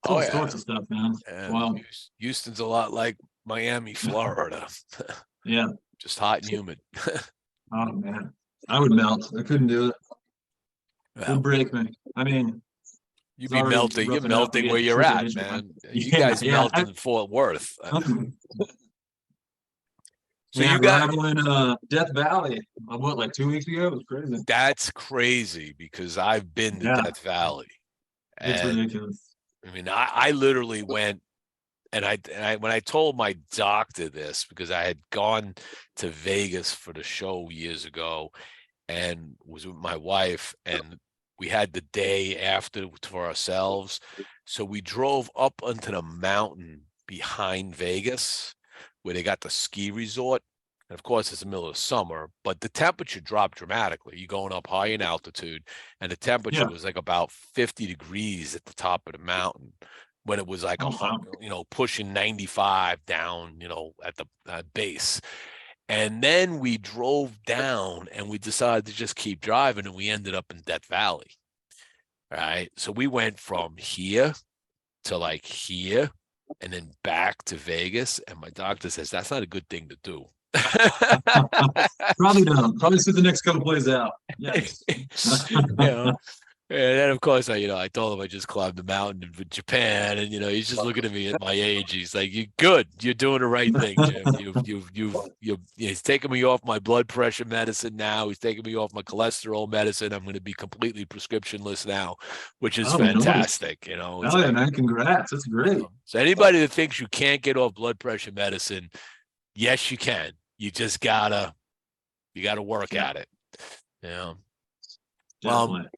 All sorts of stuff, man. Wow. Houston's a lot like Miami, Florida. Yeah. Just hot and humid. Oh man, I would melt. I couldn't do it. It would break me. I mean, you'd be melting. You're melting where you're at, man. You guys melted in Fort Worth. So Yeah, you got rival in Death Valley. What, like 2 weeks ago? It was crazy. that's crazy because I've been to Yeah, Death Valley, it's and ridiculous. I mean, I literally went and I when I told my doctor this because I had gone to Vegas for the show years ago and was with my wife and we had the day after for ourselves. So we drove up onto the mountain behind Vegas where they got the ski resort. And of course, it's the middle of summer, but the temperature dropped dramatically. You're going up high in altitude, and the temperature Yeah. was like about 50 degrees at the top of the mountain when it was like Oh, wow. pushing 95 down, at the base. And then we drove down and we decided to just keep driving and we ended up in Death Valley. All right. So we went from here to like here and then back to Vegas. And my doctor says that's not a good thing to do. Probably don't. Probably sit the next couple plays out. Yes. And then of course I told him I just climbed the mountain in Japan, and he's just looking at me at my age. He's like, "You good? You're doing the right thing, Jim. He's taking me off my blood pressure medicine now. He's taking me off my cholesterol medicine. I'm going to be completely prescriptionless now, which is fantastic. Oh yeah, man! Congrats. That's great. So anybody that thinks you can't get off blood pressure medicine, yes, you can. You just gotta work at it. Definitely.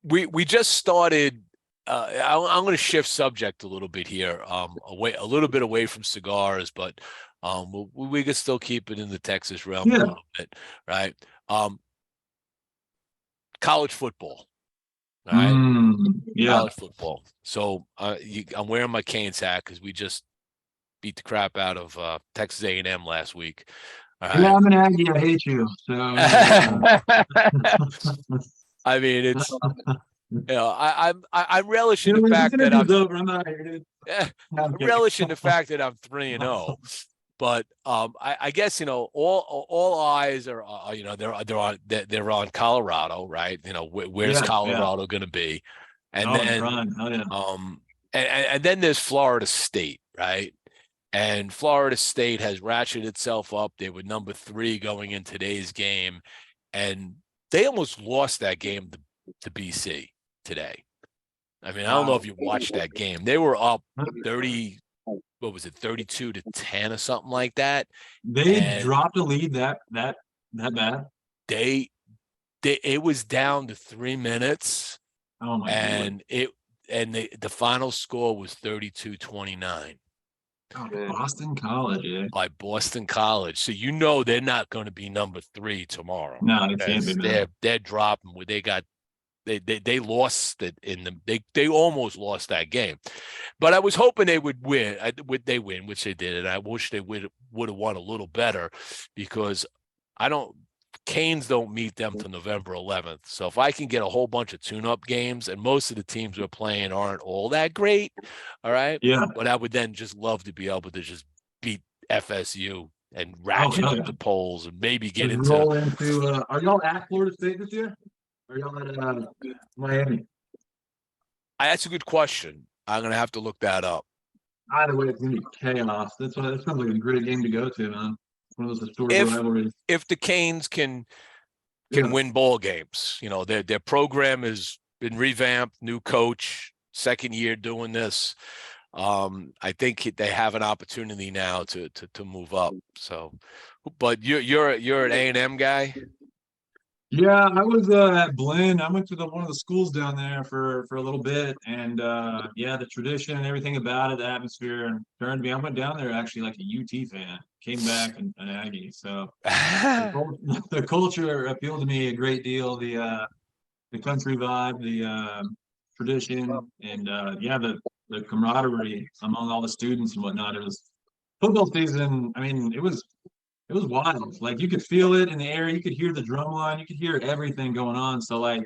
We just started. I'm going to shift subject a little bit here, a little bit away from cigars, but we can still keep it in the Texas realm a little bit, right? College football, all right? College football. So I'm wearing my Canes hat because we just beat the crap out of Texas A&M last week. All right? Yeah, I'm an Aggie. I hate you. So. I mean, it's I'm relishing the fact that I'm relishing the fact that I'm 3-0, but I guess all eyes are they're on Colorado, right? Where's Colorado going to be, and and then there's Florida State, right? And Florida State has ratcheted itself up. They were number 3 going in today's game, and they almost lost that game to BC today. I mean, I don't know if you watched that game. They were up 32 to 10 or something like that. They dropped a lead that bad. It was down to 3 minutes. Oh my God. The final score was 32-29. Boston College, yeah. By Boston College. So they're not going to be number 3 tomorrow. No, they can't be. They're dropping where they lost it they almost lost that game. But I was hoping they would win. They win, which they did, and I wish they would have won a little better because Canes don't meet them till November 11th. So if I can get a whole bunch of tune-up games, and most of the teams we're playing aren't all that great, all right? Yeah. But I would then just love to be able to just beat FSU and ratchet up the polls and maybe get roll into are y'all at Florida State this year? Or are y'all at Miami? That's a good question. I'm going to have to look that up. Either way, it's going to be chaos. That sounds like a great game to go to, man. One of those historical rivalries. If the Canes can win ball games, their program has been revamped, new coach, second year doing this. I think they have an opportunity now to move up. So, but you're an A&M guy. Yeah, I was at Blinn. I went to one of the schools down there for a little bit, and the tradition and everything about it, the atmosphere, and turned me. I went down there actually like a UT fan, came back an Aggie. So the culture appealed to me a great deal. The country vibe, the tradition, and the camaraderie among all the students and whatnot. It was football season. I mean, it was wild. Like you could feel it in the air. You could hear the drum line. You could hear everything going on. So like,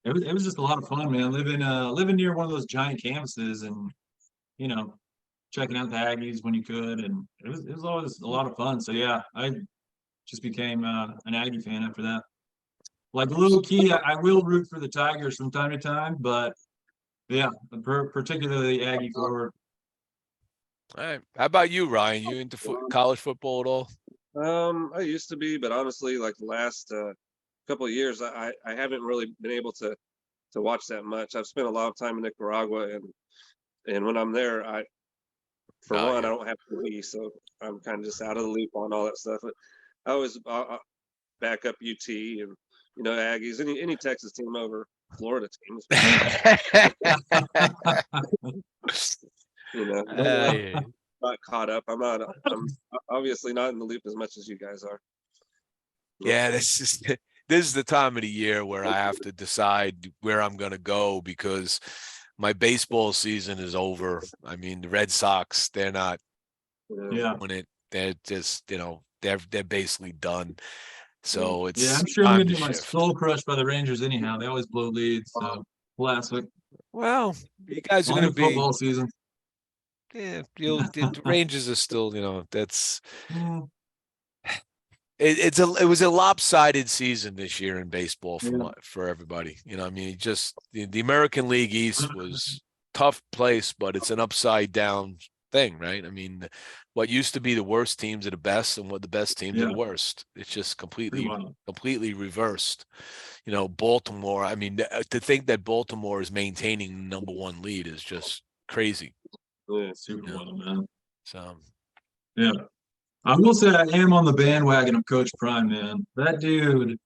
it was just a lot of fun, man. Living near one of those giant campuses and checking out the Aggies when you could, and it was always a lot of fun. So yeah, I just became an Aggie fan after that. Like low key, I will root for the Tigers from time to time, but yeah, particularly Aggie forward. All right. How about you, Ryan? You into college football at all? I used to be, but honestly, like the last couple of years, I haven't really been able to watch that much. I've spent a lot of time in Nicaragua, and when I'm there, for Oh, one, I yeah. don't have to be, so I'm kind of just out of the loop on all that stuff. But I always back up UT and Aggies, any Texas team over Florida teams. Yeah. Not caught up. I'm obviously not in the loop as much as you guys are. Yeah, this is the time of the year where I have to decide where I'm going to go because my baseball season is over. I mean, the Red Sox, they're not Yeah. doing it. They're just, they're basically done. So Yeah, it's I'm sure I'm time gonna to get my shift. soul crushed by the Rangers anyhow. They always blow leads, so classic. Well, you guys are going Only to be, football season. yeah, the Rangers are still, that's Mm, it was a lopsided season this year in baseball yeah. for everybody. I mean, just the American League East was tough place, but it's an upside down thing, right? I mean, what used to be the worst teams are the best, and what the best teams are Yeah, the worst. It's just pretty wild. completely reversed. Baltimore. I mean, to think that Baltimore is maintaining number one lead is just crazy. Yeah. Super wild, man. So Yeah. I will say I am on the bandwagon of Coach Prime, man. That dude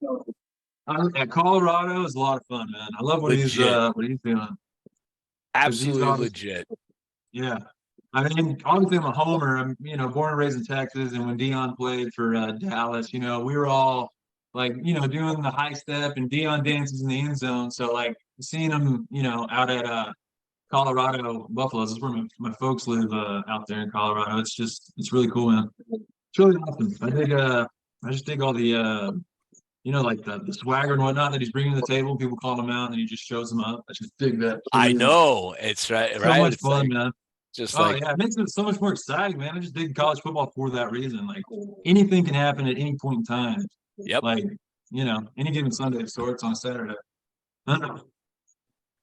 at Colorado is a lot of fun, man. I love legit, what he's doing. Because he's absolutely obviously, legit. yeah. I mean, obviously I'm a homer. I'm, born and raised in Texas, and when Dion played for Dallas, we were all like, doing the high step and Dion dances in the end zone. So like seeing him, out at Colorado Buffaloes is where my folks live out there in Colorado. It's really cool, man. It's really awesome. I just dig all the like the swagger and whatnot that he's bringing to the table. People call him out and he just shows them up. I just dig that I too. know it's right, So right. much It's fun, like man. just Oh like yeah, it makes it so much more exciting, man. I just dig college football for that reason. Like anything can happen at any point in time. yep. Like, any given Sunday of sorts on a Saturday.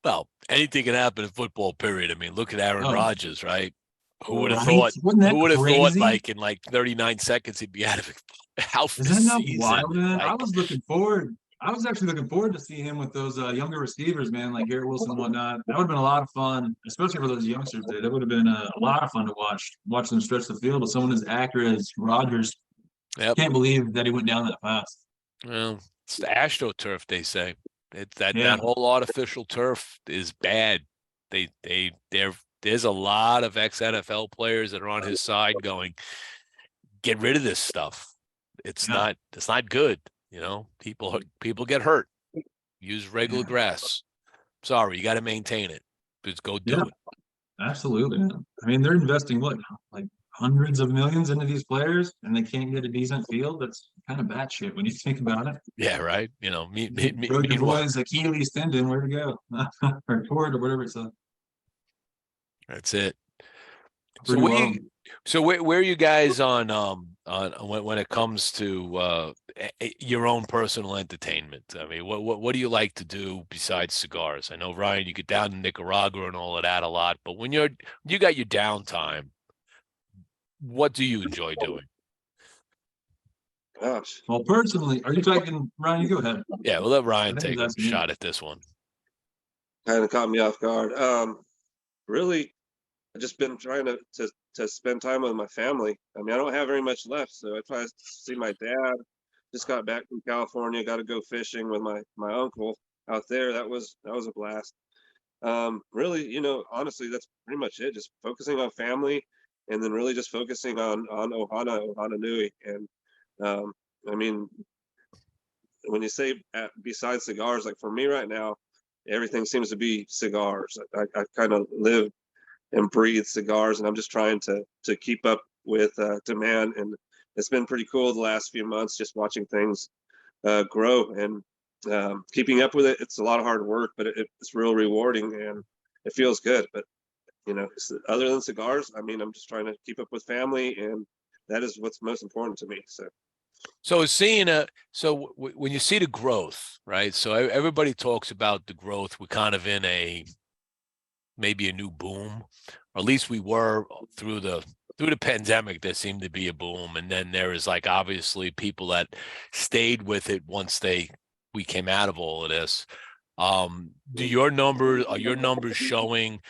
Well, anything can happen in football. Period. I mean, look at Aaron Oh, Rodgers, right? Who would have right. thought? Wasn't that Who would have thought? crazy? Like in like 39 seconds, he'd be out of Is the that not season. wild, man? Like, I was actually looking forward to see him with those younger receivers, man, like Garrett Wilson and whatnot. That would have been a lot of fun, especially for those youngsters. There, that would have been a lot of fun to watch them stretch the field with someone as accurate as Rodgers. yep. Can't believe that he went down that fast. Well, it's the AstroTurf. They say it's that Yeah, whole artificial turf is bad. There's a lot of ex-NFL players that are on his side going, get rid of this stuff. It's yeah, not good. People get hurt. Use regular yeah, grass. Sorry, you got to maintain it. Just go yeah, do it. absolutely, man. I mean, they're investing what, like hundreds of millions into these players, and they can't get a decent field. That's kind of batshit when you think about it. Yeah, right. Broke your Meanwhile, boy's Achilles tendon, where to go? Or toward or whatever it's that's it. So pretty wild. where are you guys on when it comes to your own personal entertainment? I mean, what do you like to do besides cigars? I know, Ryan, you get down to Nicaragua and all of that a lot, but when you got your downtime, what do you enjoy doing? Gosh, Well, personally, are you talking, Ryan? You go ahead. Yeah, we'll let I Ryan think he's take a asking you. shot at this one. kind of caught me off guard. Really, I've just been trying to spend time with my family. I mean, I don't have very much left, so I try to see my dad. Just got back from California. Got to go fishing with my uncle out there. That was a blast. Really, honestly, that's pretty much it. Just focusing on family, and then really just focusing on Ohana Nui. And I mean, when you say besides cigars, like for me right now, everything seems to be cigars. I kind of live and breathe cigars, and I'm just trying to keep up with demand. And it's been pretty cool the last few months, just watching things grow and keeping up with it. It's a lot of hard work, but it's real rewarding and it feels good. But other than cigars, I mean, I'm just trying to keep up with family, and that is what's most important to me. So when you see the growth, right? So everybody talks about the growth. We're kind of in maybe a new boom or at least we were through the pandemic. There seemed to be a boom, and then there is like obviously people that stayed with it once we came out of all of this. Are your numbers showing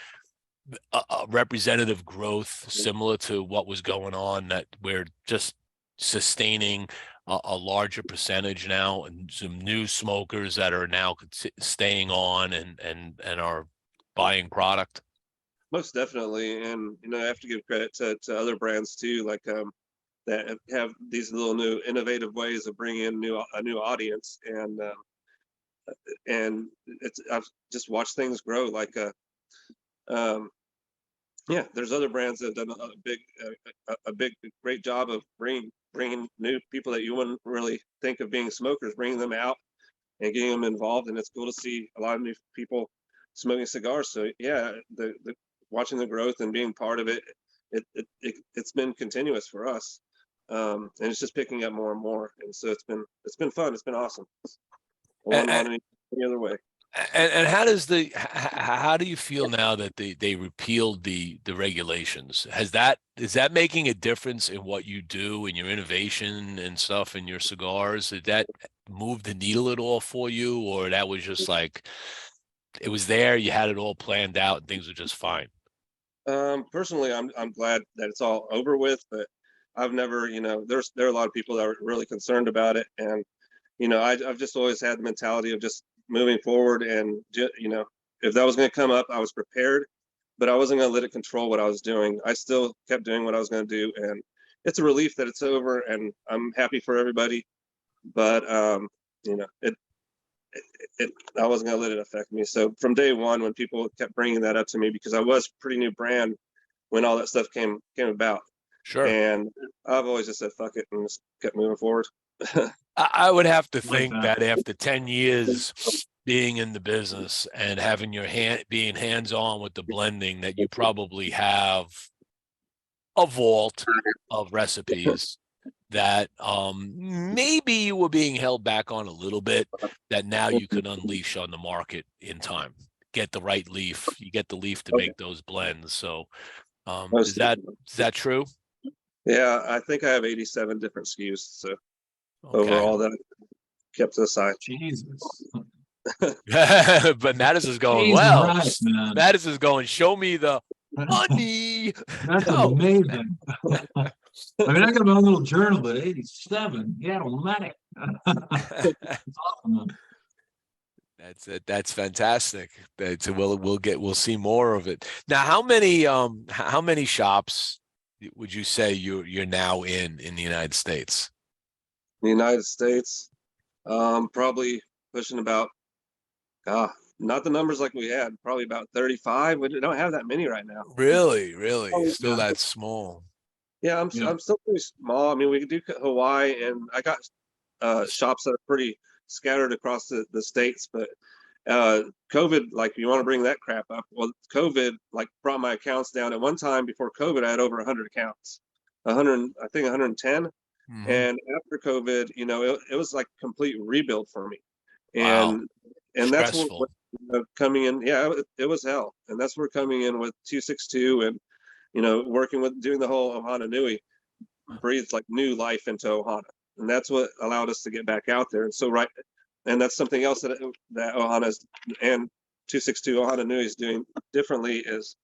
a representative growth similar to what was going on, that we're just sustaining a larger percentage now, and some new smokers that are now staying on and are buying product? Most definitely, and I have to give credit to other brands too, like that have these little new innovative ways of bringing in a new audience, and I've just watched things grow. Like yeah, there's other brands that have done a big great job of bringing new people that you wouldn't really think of being smokers, bringing them out and getting them involved, and it's cool to see a lot of new people smoking cigars. So yeah, the watching the growth and being part of it, it's been continuous for us, and it's just picking up more and more. And so it's been fun. It's been awesome. I wouldn't want any other way. And how do you feel now that they repealed the regulations? Is that making a difference in what you do and your innovation and stuff in your cigars? Did that move the needle at all for you, or that was just like it was there, you had it all planned out, and things were just fine? Personally, I'm glad that it's all over with, but I've never, there are a lot of people that are really concerned about it, and I've just always had the mentality of just moving forward, and if that was going to come up, I was prepared, but I wasn't going to let it control what I was doing. I still kept doing what I was going to do, and it's a relief that it's over, and I'm happy for everybody. But I wasn't going to let it affect me. So from day one, when people kept bringing that up to me, because I was a pretty new brand when all that stuff came about, Sure. and I've always just said fuck it and just kept moving forward. I would have to think that after 10 years being in the business and having being hands-on with the blending, that you probably have a vault of recipes that maybe you were being held back on a little bit, that now you can unleash on the market in time. Get the right leaf. You get the leaf to make those blends. So is that true? Yeah, I think I have 87 different SKUs. So okay. Overall, that kept aside. Jesus. But Madison's going, well, Madison's going, show me the money. That's amazing. I mean, I got my own little journal, but 87, yeah, automatic. It's awesome. That's it. That's fantastic. We'll see more of it. Now, how many shops would you say you're now in the United States? The United States, probably pushing about, not the numbers like we had, probably about 35. We don't have that many right now. Really? Still yeah. that small? Yeah, I'm still pretty small. I mean, we do Hawaii, and I got shops that are pretty scattered across the states, but COVID, like, you want to bring that crap up. Well, COVID like brought my accounts down. At one time before COVID, I had over 100 accounts, 100, I think 110. Mm-hmm. And after COVID, it was like complete rebuild for me. Wow. And that's what coming in. Yeah, it was hell. And that's where coming in with 262 and, working with doing the whole Ohana Nui breathed like new life into Ohana. And that's what allowed us to get back out there. And so, and that's something else that Ohana's and 262 Ohana Nui is doing differently is,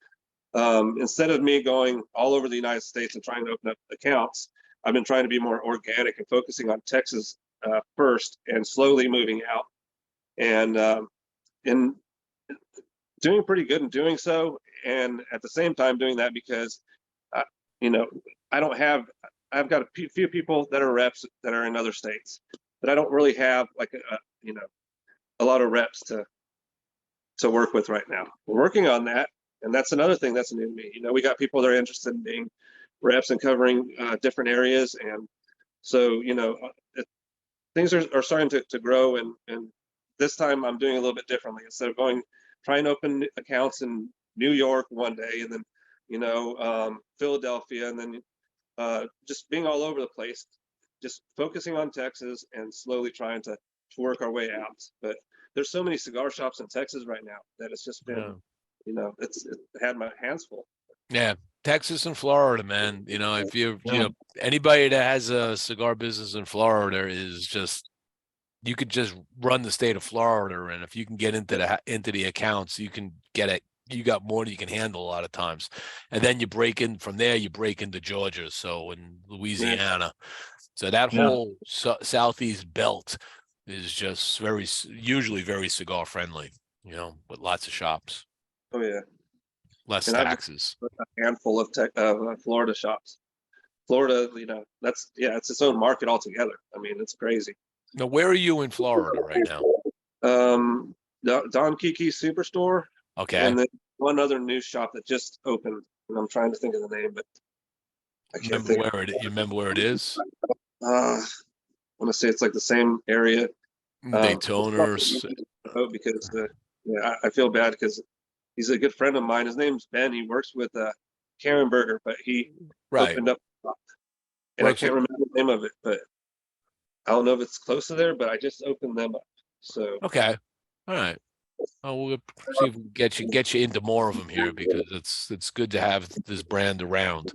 instead of me going all over the United States and trying to open up accounts, I've been trying to be more organic and focusing on Texas first, and slowly moving out, and doing pretty good in doing so. And at the same time doing that because, I've got a few people that are reps that are in other states, but I don't really have like a lot of reps to work with right now. We're working on that, and that's another thing that's new to me. We got people that are interested in being reps and covering different areas, and so things are starting to grow, and this time I'm doing a little bit differently. Instead of trying to open accounts in New York one day, and then Philadelphia, and then just being all over the place, just focusing on Texas and slowly trying to work our way out. But there's so many cigar shops in Texas right now that it's just been, it's had my hands full. Yeah, Texas and Florida, man. You know, if you Yeah. anybody that has a cigar business in Florida is just you could just run the state of Florida, and if you can get into the accounts, you can get it. You got more than you can handle a lot of times, and then you break in from there. You break into Georgia, so in Louisiana, so that Yeah. whole southeast belt is just usually very cigar friendly. You know, with lots of shops, Oh yeah, less and I've taxes. a handful of Florida shops. Florida, it's its own market altogether. I mean, it's crazy. Now, where are you in Florida right now? Don Kiki's Superstore, Okay. and then one other new shop that just opened, and I'm trying to think of the name, but I can't Remember think. you remember where it is? I want to say it's like the same area. Daytona or Because I feel bad because he's a good friend of mine. His name's Ben. He works with Karen Berger, but he right. opened up, and I can't remember the name of it, but I don't know if it's close to there. But I just opened them up. So Okay. All right. Oh, we'll see if we can get you into more of them here because it's good to have this brand around.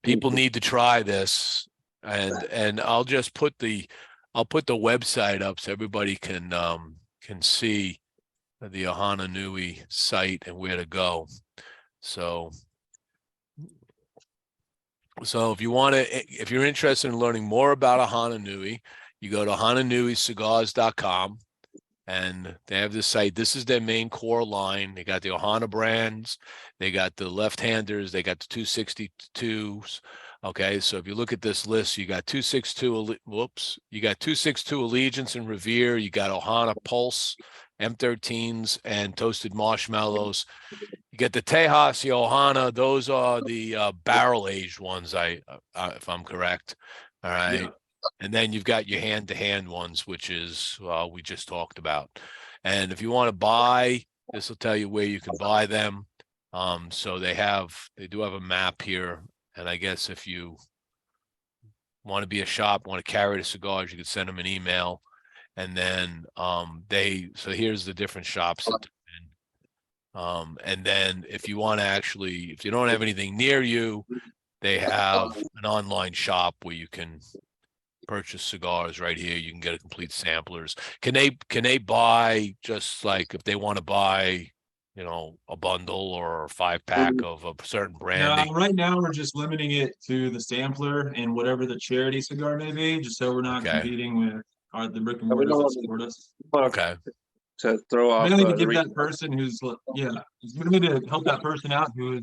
People need to try this, and I'll put the website up so everybody can see the Ohana Nui site and where to go. So if you're interested in learning more about Ohana Nui, you go to ohananuicigars.com. And they have this site. This is their main core line. They got the Ohana brands. They got the left-handers. They got the 262s. Okay, so if you look at this list, you got 262. You got 262 Allegiance and Revere. You got Ohana Pulse, M13s, and Toasted Marshmallows. You get the Tejas, the Ohana. Those are the barrel-aged ones. If I'm correct. All right. Yeah. And then you've got your hand-to-hand ones, which is we just talked about. And if you want to buy, this will tell you where you can buy them. So they do have a map here. And I guess if you want to be a shop, want to carry the cigars, you could send them an email. And then so here's the different shops that they're in. And then if you want to if you don't have anything near you, they have an online shop where you can purchase cigars right here. You can get a complete samplers. Can they buy just like if they want to buy, a bundle or a 5-pack of a certain brand? No, right now we're just limiting it to the sampler and whatever the charity cigar may be, just so we're not competing with the brick and mortars that support us. Okay. To throw off mainly to give that person who's it's mainly to help that person out who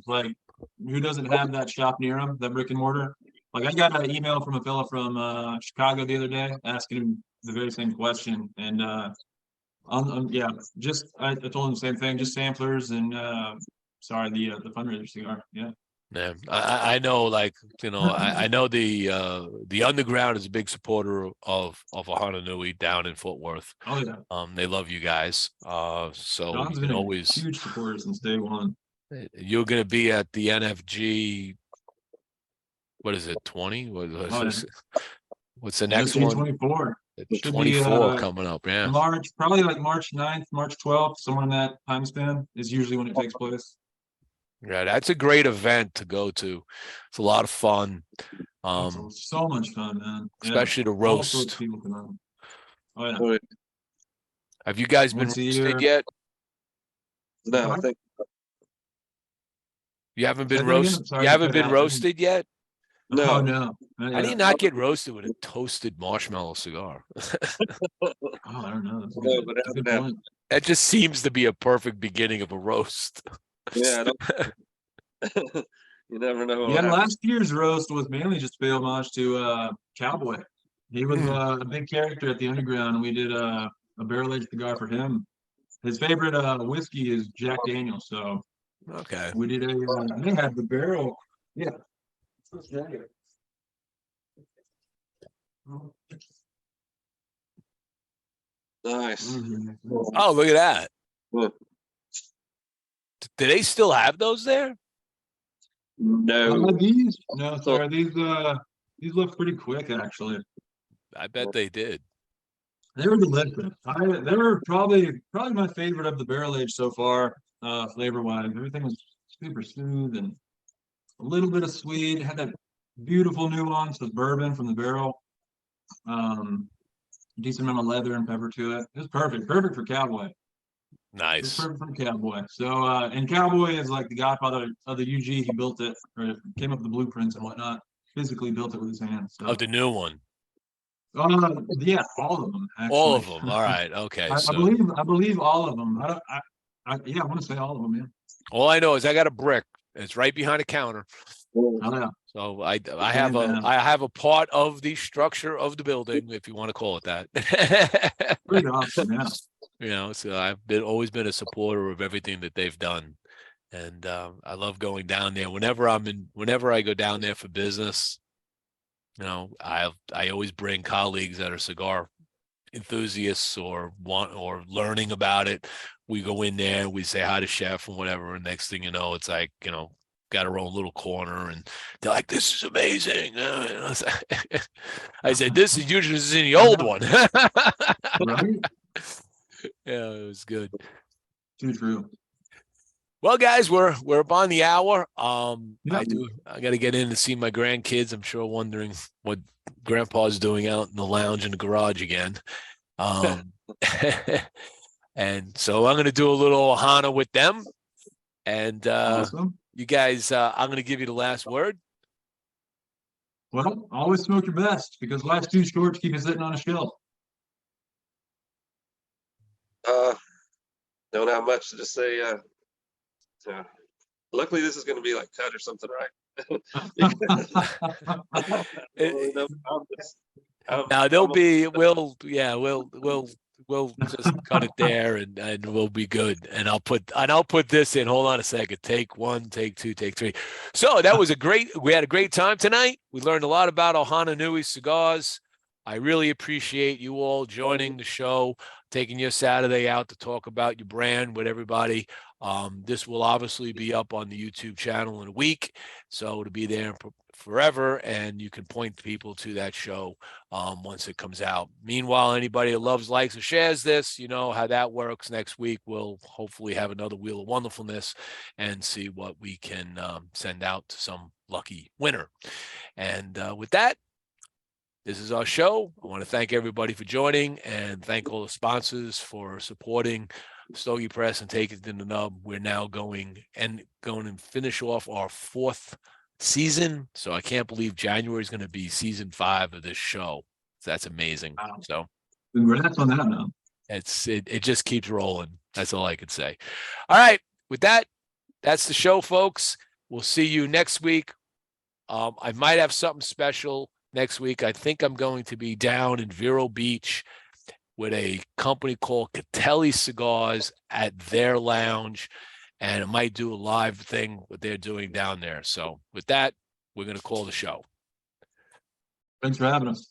doesn't have that shop near them, that brick and mortar. Like I got an email from a fellow from Chicago the other day asking him the very same question, and I told him the same thing, just samplers and the fundraiser cigar. Yeah. Yeah, I know, I know the underground is a big supporter of Ohana Nui down in Fort Worth. Oh yeah. They love you guys. So John's been always huge supporter since day one. You're going to be at the NFG. What is it? 20? What's the next one? 24. 24 coming up. Yeah. March, probably like March 9th, March 12th, somewhere in that time span is usually when it takes place. Yeah, that's a great event to go to. It's a lot of fun. So much fun, man. Especially the roast. People come out. Oh yeah. Have you guys been roasted yet? No, I think you haven't been roasted. You haven't been roasted yet? No, no. How do you not get roasted with a toasted marshmallow cigar? I don't know. That's a good point. That just seems to be a perfect beginning of a roast. Yeah, you never know. Yeah, last year's roast was mainly just to pay homage to Cowboy. He was a big character at the Underground, and we did a barrel-aged cigar for him. His favorite whiskey is Jack Daniels, so okay. We did they had the barrel. Yeah. Nice. Oh, look at that. Yeah. Do they still have those there? No. These look pretty quick, actually. I bet they did. They were delicious. They were probably my favorite of the barrel age so far, flavor wise. Everything was super smooth and a little bit of sweet, had that beautiful nuance of bourbon from the barrel. Decent amount of leather and pepper to it. It was perfect. Perfect for Cowboy. It was Nice. perfect for Cowboy. So, and Cowboy is like the godfather of the UG. He built it, or came up with the blueprints and whatnot. Physically built it with his hands. So, Of the new one. yeah, all of them actually. All of them. All right. Okay. I So believe all of them. Yeah, I want to say all of them. Yeah. all I know is I got a brick. It's right behind the counter. Oh, yeah. So I have a part of the structure of the building, if you want to call it that. Pretty awesome. Yeah. You know, so I've always been a supporter of everything that they've done, and I love going down there. Whenever I go down there for business, you know, I always bring colleagues that are cigar enthusiasts or learning about it. We go in there, we say hi to chef and whatever, and next thing you know, it's like, you know, got our own little corner, and they're like, "This is amazing." I said, "This is usually in the old one." Right? Yeah, it was good. Too true. Well, guys, we're upon the hour. Yeah. I got to get in to see my grandkids. I'm sure wondering what Grandpa's doing out in the lounge in the garage again. And so I'm going to do a little Ohana with them. And Awesome. you guys, I'm going to give you the last word. Well, always smoke your best, because life's too short to keep it sitting on a shelf. Don't have much to just say. Luckily, this is going to be like cut or something, right? Now we'll just cut it there, and we'll be good. And I'll put this in. Hold on a second. Take one, take two, take three. So we had a great time tonight. We learned a lot about Ohana Nui Cigars. I really appreciate you all joining the show, taking your Saturday out to talk about your brand with everybody. This will obviously be up on the YouTube channel in a week, so it'll be there forever, and you can point people to that show once it comes out. Meanwhile, anybody that loves, likes, or shares this, you know how that works. Next week, we'll hopefully have another Wheel of Wonderfulness and see what we can send out to some lucky winner. And with that, this is our show. I want to thank everybody for joining, and thank all the sponsors for supporting Stogie Press and Take It to the Nub. We're now going to finish off our 4th season. So I can't believe January is going to be season 5 of this show. That's amazing. Wow. So Congrats on that, man. it just keeps rolling. That's all I could say. All right. With that, that's the show, folks. We'll see you next week. I might have something special next week. I think I'm going to be down in Vero Beach with a company called Catelli Cigars at their lounge, and it might do a live thing what they're doing down there. So with that, we're going to call the show. Thanks for having us.